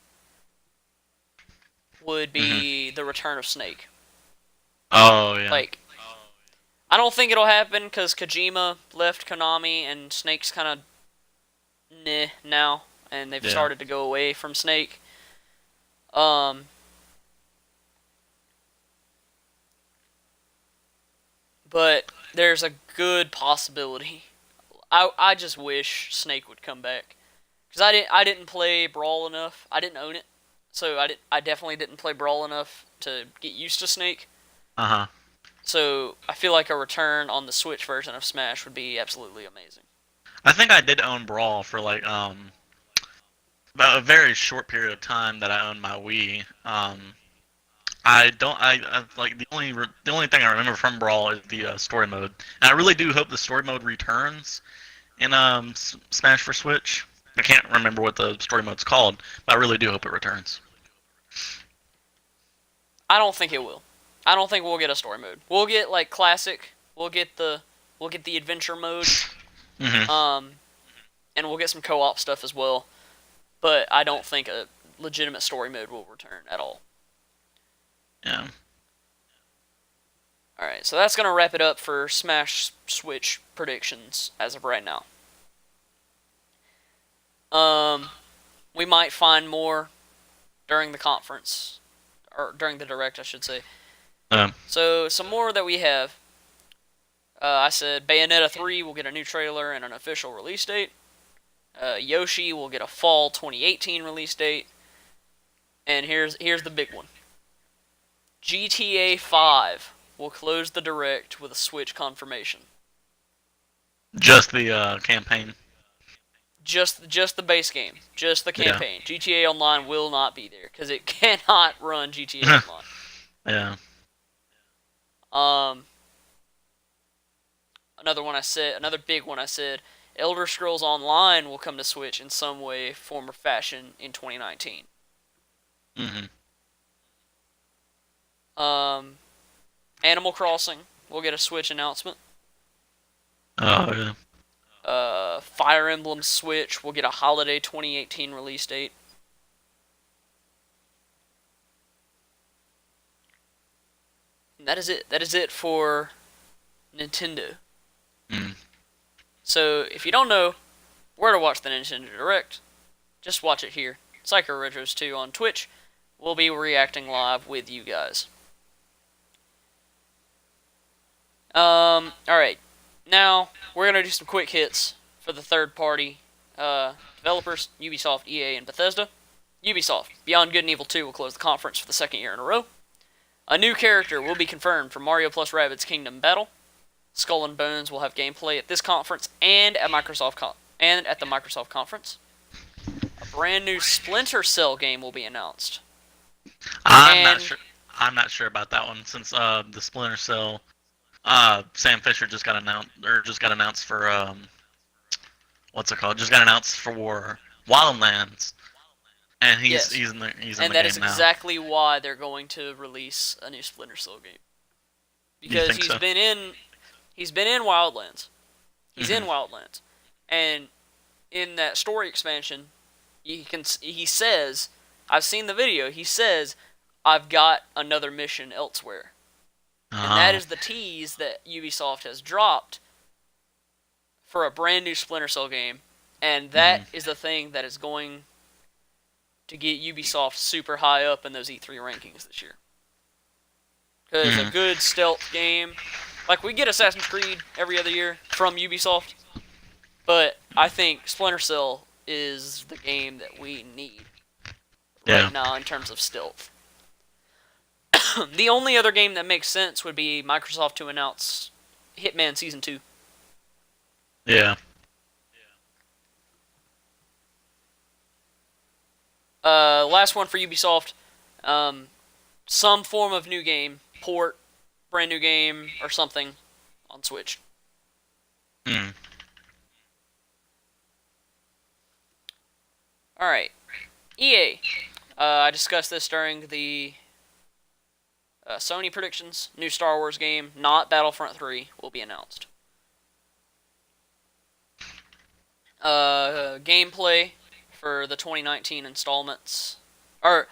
would Hmm. be the return of Snake. Oh, yeah. Like, I don't think it'll happen because Kojima left Konami and Snake's kind of now, and they've Yeah. started to go away from Snake. Um, but there's a good possibility. I just wish Snake would come back, because I didn't play Brawl enough. I didn't own it, so I definitely didn't play Brawl enough to get used to Snake. Uh-huh. So I feel like a return on the Switch version of Smash would be absolutely amazing. I think I did own Brawl for like about a very short period of time that I owned my Wii. I don't. I like the only thing I remember from Brawl is the story mode, and I really do hope the story mode returns in Smash for Switch. I can't remember what the story mode's called, but I really do hope it returns. I don't think it will. I don't think we'll get a story mode. We'll get like classic. We'll get the adventure mode. Hmm. Um, and we'll get some co-op stuff as well. But I don't think a legitimate story mode will return at all. Yeah. All right, so that's gonna wrap it up for Smash Switch predictions as of right now. Um, we might find more during the conference, or during the direct, I should say. Um. So some more that we have. I said Bayonetta 3 will get a new trailer and an official release date. Yoshi will get a fall 2018 release date. And here's the big one. GTA 5 will close the direct with a Switch confirmation. Just the campaign. Just the base game, just the Yeah. campaign. GTA Online will not be there because it cannot run GTA Online. Yeah. Um, another big one I said, Elder Scrolls Online will come to Switch in some way, form, or fashion in 2019. Hmm. Um, Animal Crossing will get a Switch announcement. Oh, yeah. Fire Emblem Switch will get a holiday 2018 release date. And that is it. That is it for Nintendo. Mm. So if you don't know where to watch the Nintendo Direct, just watch it here. Psycho Retros 2 on Twitch. We'll be reacting live with you guys. Alright. Now, we're going to do some quick hits for the third party developers, Ubisoft, EA, and Bethesda. Ubisoft, Beyond Good and Evil 2 will close the conference for the second year in a row. A new character will be confirmed for Mario plus Rabbids Kingdom Battle. Skullenbones will have gameplay at this conference and at the Microsoft conference. A brand new Splinter Cell game will be announced. I'm not And sure. I'm not sure about that one since the Splinter Cell. Sam Fisher just got announced for what's it called? Just got announced for Wildlands, and yes, he's in and the that is game now. exactly why they're going to release a new Splinter Cell game, You because think so? he's been in Wildlands. He's in Wildlands, and in that story expansion, he says, I've seen the video. He says, I've got another mission elsewhere, and that Oh. is the tease that Ubisoft has dropped for a brand new Splinter Cell game, and that is the thing that is going to get Ubisoft super high up in those E3 rankings this year. Because a good stealth game, like we get Assassin's Creed every other year from Ubisoft, but I think Splinter Cell is the game that we need right now in terms of stealth. The only other game that makes sense would be Microsoft to announce Hitman Season 2. Yeah. Last one for Ubisoft. Some form of new game, port, brand new game, or something on Switch. Alright. EA. I discussed this during the Sony predictions. New Star Wars game, not Battlefront 3, will be announced. Gameplay for the 2019 installments. We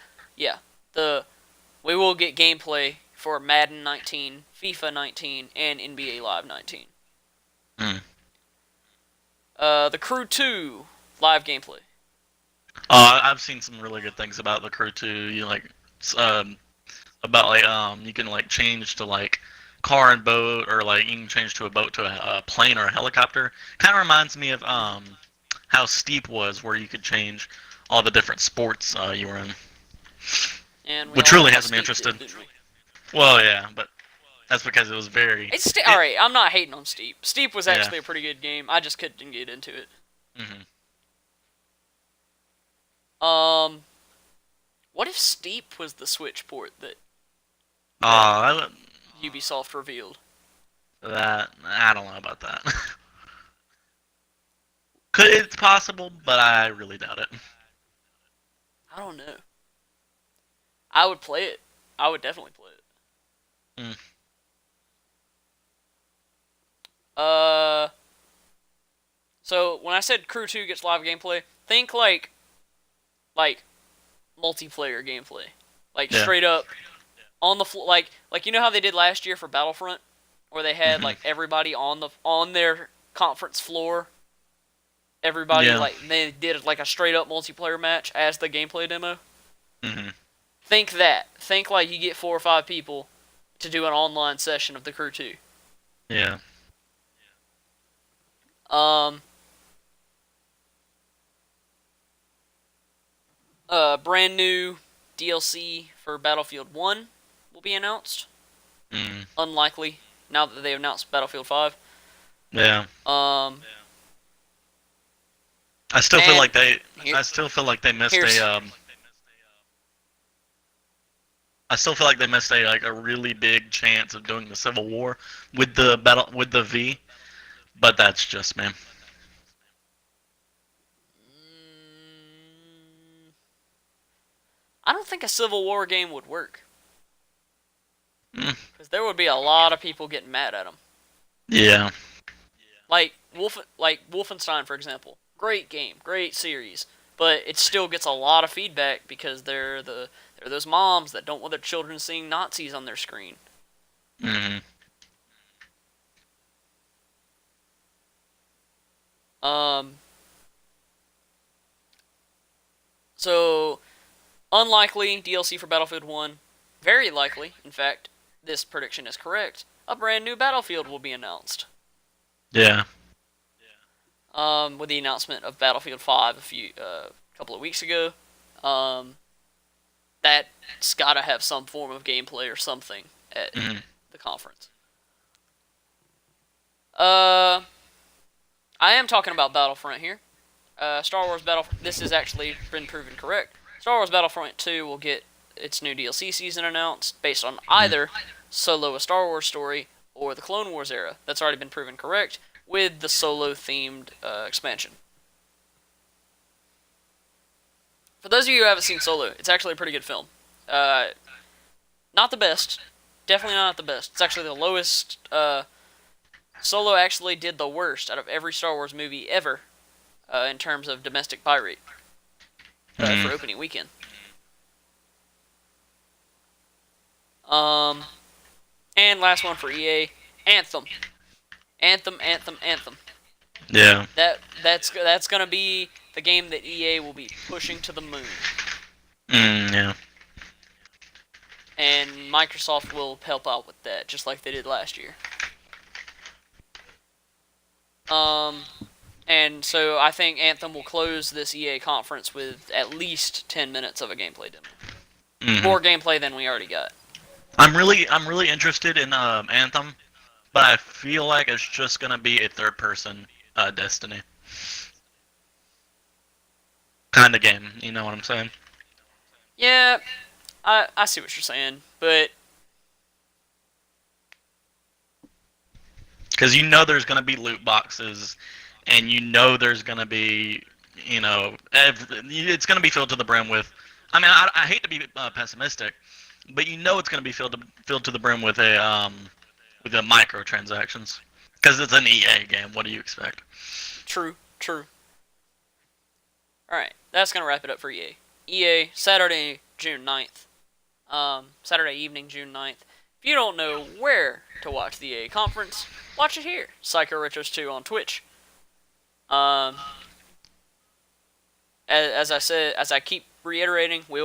will get gameplay for Madden 19, FIFA 19, and NBA Live 19. The Crew 2 live gameplay. I've seen some really good things about the Crew 2. You you can like change to like car and boat, or like you can change to a boat to a plane or a helicopter. Kind of reminds me of how Steep was, where you could change all the different sports you were in. And which really has me interested. Well, yeah, but that's because it was very... Alright, I'm not hating on Steep. Steep was actually a pretty good game. I just couldn't get into it. What if Steep was the Switch port that Ubisoft revealed? I don't know about that. It's possible, but I really doubt it. I don't know. I would play it. I would definitely play it. So when I said Crew 2 gets live gameplay, think like multiplayer gameplay. Like straight up on the floor, like you know how they did last year for Battlefront, where they had like everybody on their conference floor. Everybody they did like a straight up multiplayer match as the gameplay demo. Think that. Think like you get 4 or 5 people to do an online session of the Crew 2. Yeah. Brand new DLC for Battlefield 1 will be announced. Unlikely now that they announced Battlefield 5. Yeah. I still feel like they missed I still feel like they missed a really big chance of doing the Civil War with the V, but that's just me. I don't think a Civil War game would work. Because there would be a lot of people getting mad at them. Yeah. Like Wolfenstein, for example. Great game, great series, but it still gets a lot of feedback because they're those moms that don't want their children seeing Nazis on their screen. So unlikely DLC for Battlefield 1. Very likely, in fact, this prediction is correct. A brand new Battlefield will be announced. Yeah. With the announcement of Battlefield 5 a couple of weeks ago. That's got to have some form of gameplay or something at the conference. I am talking about Battlefront here. Star Wars Battlefront. This has actually been proven correct. Star Wars Battlefront 2 will get its new DLC season announced based on either Solo: A Star Wars Story or the Clone Wars era. That's already been proven correct with the Solo-themed expansion. For those of you who haven't seen Solo, it's actually a pretty good film. Not the best. Definitely not the best. It's actually the lowest Solo actually did the worst out of every Star Wars movie ever in terms of domestic buy rate for opening weekend. And last one for EA, Anthem. Anthem. Yeah. That's gonna be the game that EA will be pushing to the moon. Yeah. And Microsoft will help out with that, just like they did last year. And so I think Anthem will close this EA conference with at least 10 minutes of a gameplay demo. More gameplay than we already got. I'm really interested in Anthem, but I feel like it's just gonna be a third-person Destiny kind of game. You know what I'm saying? Yeah, I see what you're saying, but because you know there's gonna be loot boxes, and you know there's gonna be, it's gonna be filled to the brim with. I mean, I hate to be pessimistic, but you know it's gonna be filled to the brim with the microtransactions because it's an EA game. What do you expect? True. Alright, that's going to wrap it up for EA. EA, Saturday, June 9th. Saturday evening, June 9th. If you don't know where to watch the EA conference, watch it here. Psycho Retros 2 on Twitch. As I said, as I keep reiterating, we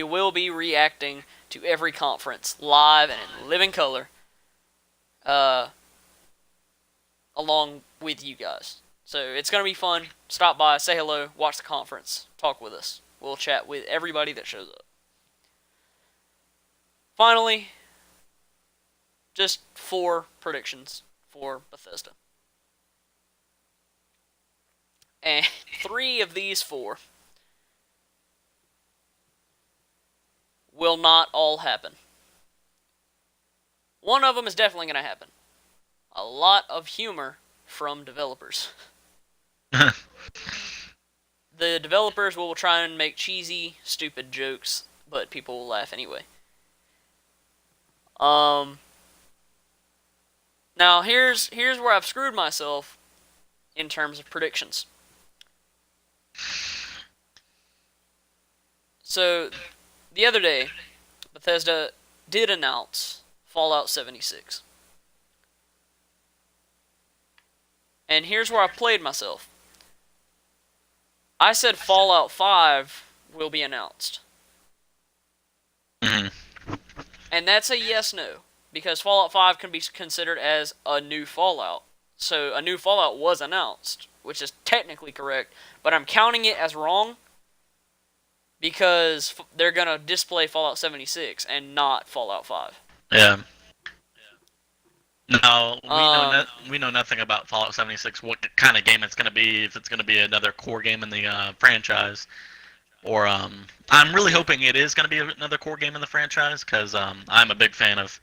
will be reacting to every conference live and in living color, along with you guys. So it's going to be fun. Stop by, say hello, watch the conference, talk with us. We'll chat with everybody that shows up. Finally, just 4 predictions for Bethesda. And 3 of these 4 will not all happen. One of them is definitely going to happen. A lot of humor from developers. The developers will try and make cheesy, stupid jokes, but people will laugh anyway. Now here's where I've screwed myself in terms of predictions. So, the other day, Bethesda did announce Fallout 76. And here's where I played myself. I said Fallout 5 will be announced. And that's a yes-no, because Fallout 5 can be considered as a new Fallout. So a new Fallout was announced, which is technically correct, but I'm counting it as wrong because they're going to display Fallout 76 and not Fallout 5. Yeah. No, we know nothing about Fallout 76. What kind of game it's going to be? If it's going to be another core game in the franchise, or I'm really hoping it is going to be another core game in the franchise because I'm a big fan of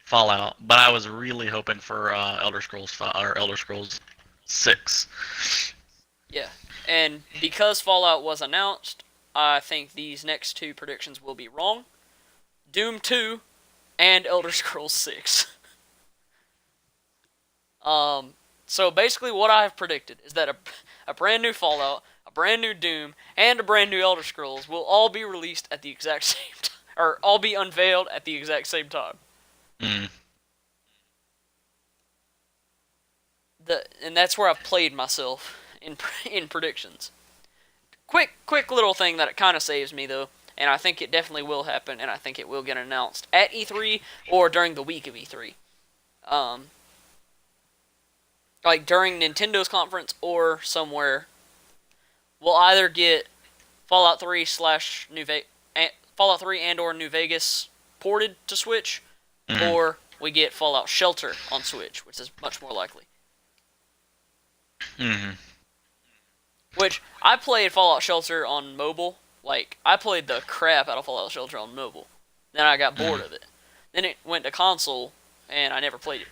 Fallout. But I was really hoping for Elder Scrolls 5, or Elder Scrolls 6. Yeah, and because Fallout was announced, I think these next 2 predictions will be wrong. Doom 2 and Elder Scrolls 6. So basically what I have predicted is that a brand new Fallout, a brand new Doom, and a brand new Elder Scrolls will all be released at the exact same time, or all be unveiled at the exact same time. And that's where I've played myself in predictions. Quick little thing that it kind of saves me though, and I think it definitely will happen, and I think it will get announced at E3 or during the week of E3. Like during Nintendo's conference or somewhere, we'll either get Fallout 3 Fallout 3 and or New Vegas ported to Switch, or we get Fallout Shelter on Switch, which is much more likely. Which I played Fallout Shelter on mobile. Like I played the crap out of Fallout Shelter on mobile. Then I got bored of it. Then it went to console, and I never played it.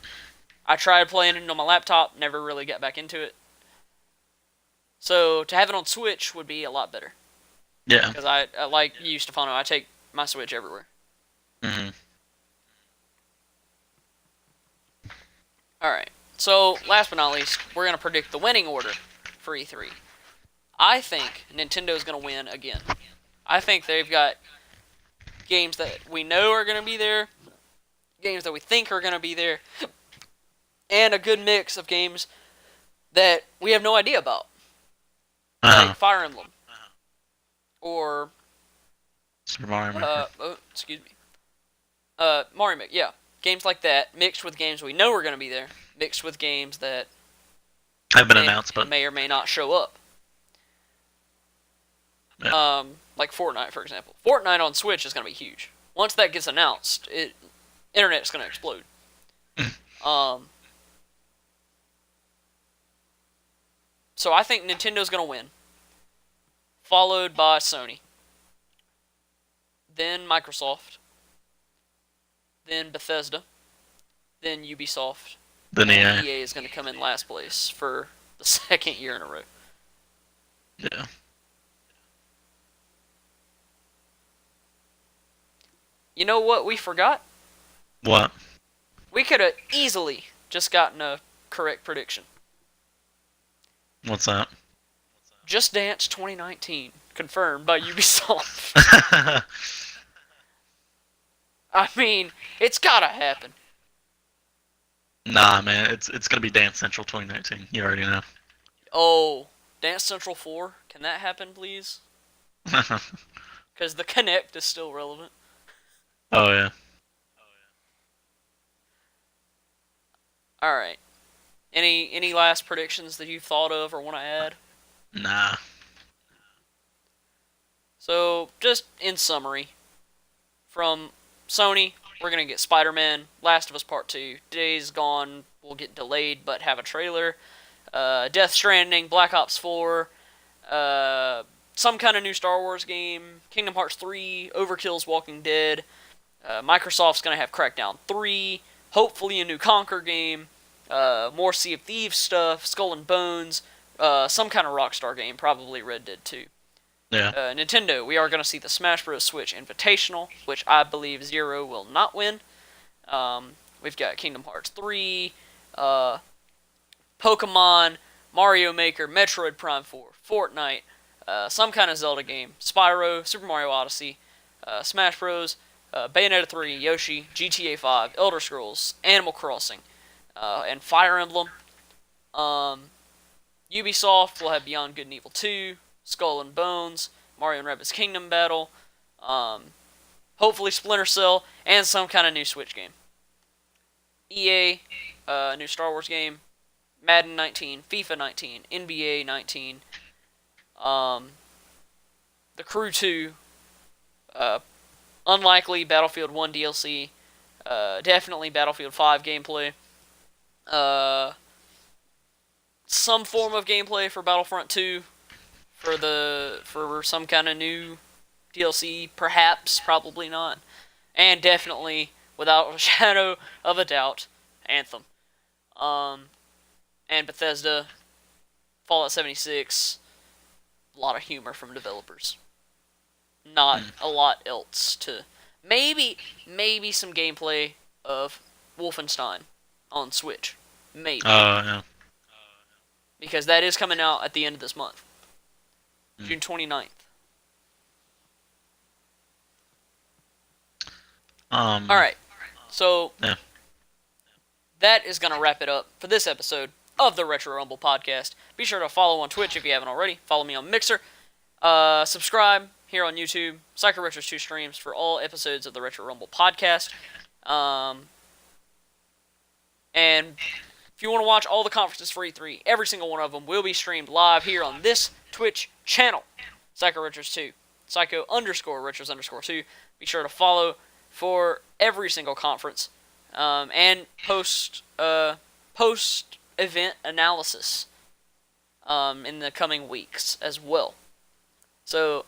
I tried playing it on my laptop, never really got back into it. So to have it on Switch would be a lot better. Yeah. Because I like you, Stefano, I take my Switch everywhere. Alright, So, last but not least, we're going to predict the winning order for E3. I think Nintendo's going to win again. I think they've got games that we know are going to be there, games that we think are going to be there, and a good mix of games that we have no idea about. Like Fire Emblem. Or Super Mario Maker. Excuse me. Mario Maker, yeah. Games like that, mixed with games we know are going to be there, mixed with games that have been announced, but may or may not show up. Yeah. Like Fortnite, for example. Fortnite on Switch is going to be huge. Once that gets announced, internet's going to explode. So I think Nintendo's going to win, followed by Sony, then Microsoft, then Bethesda, then Ubisoft, then and EA is going to come in last place for the second year in a row. Yeah. You know what we forgot? What? We could have easily just gotten a correct prediction. What's that? Just Dance 2019, confirmed by Ubisoft. I mean, it's gotta happen. Nah, man, it's gonna be Dance Central 2019. You already know. Oh, Dance Central 4, can that happen, please? Because the Kinect is still relevant. Oh yeah. All right. Any last predictions that you've thought of or want to add? Nah. So, just in summary, from Sony, we're going to get Spider-Man, Last of Us Part 2, Days Gone will get delayed but have a trailer, Death Stranding, Black Ops 4, some kind of new Star Wars game, Kingdom Hearts 3, Overkill's Walking Dead, Microsoft's going to have Crackdown 3, hopefully a new Conquer game, more Sea of Thieves stuff, Skullenbones, some kind of Rockstar game, probably Red Dead 2. Yeah. Nintendo, we are going to see the Smash Bros. Switch Invitational, which I believe Zero will not win. We've got Kingdom Hearts 3, Pokemon, Mario Maker, Metroid Prime 4, Fortnite, some kind of Zelda game, Spyro, Super Mario Odyssey, Smash Bros., Bayonetta 3, Yoshi, GTA 5, Elder Scrolls, Animal Crossing, and Fire Emblem. Ubisoft will have Beyond Good and Evil 2, Skull and Bones, Mario and Rabbids Kingdom Battle, hopefully Splinter Cell, and some kind of new Switch game. EA, new Star Wars game, Madden 19, FIFA 19, NBA 19, The Crew 2, unlikely Battlefield 1 DLC, definitely Battlefield 5 gameplay, some form of gameplay for Battlefront 2, for some kind of new DLC, perhaps, probably not, and definitely, without a shadow of a doubt, Anthem. And Bethesda, Fallout 76, a lot of humor from developers. Not a lot else to... Maybe some gameplay of Wolfenstein on Switch. Maybe. Yeah. Because that is coming out at the end of this month. June 29th. Alright. So, yeah. That is going to wrap it up for this episode of the Retro Rumble Podcast. Be sure to follow on Twitch if you haven't already. Follow me on Mixer. Subscribe here on YouTube. Psycho Retro's 2 streams for all episodes of the Retro Rumble Podcast. And if you want to watch all the conferences for E3, every single one of them will be streamed live here on this Twitch channel. Psycho Retros 2. Psycho_Retros_2. Be sure to follow for every single conference. And post event analysis in the coming weeks as well. So,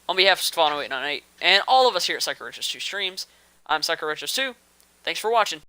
on behalf of Stefano898 and all of us here at Psycho Retros 2 Streams, I'm Psycho Retros 2. Thanks for watching.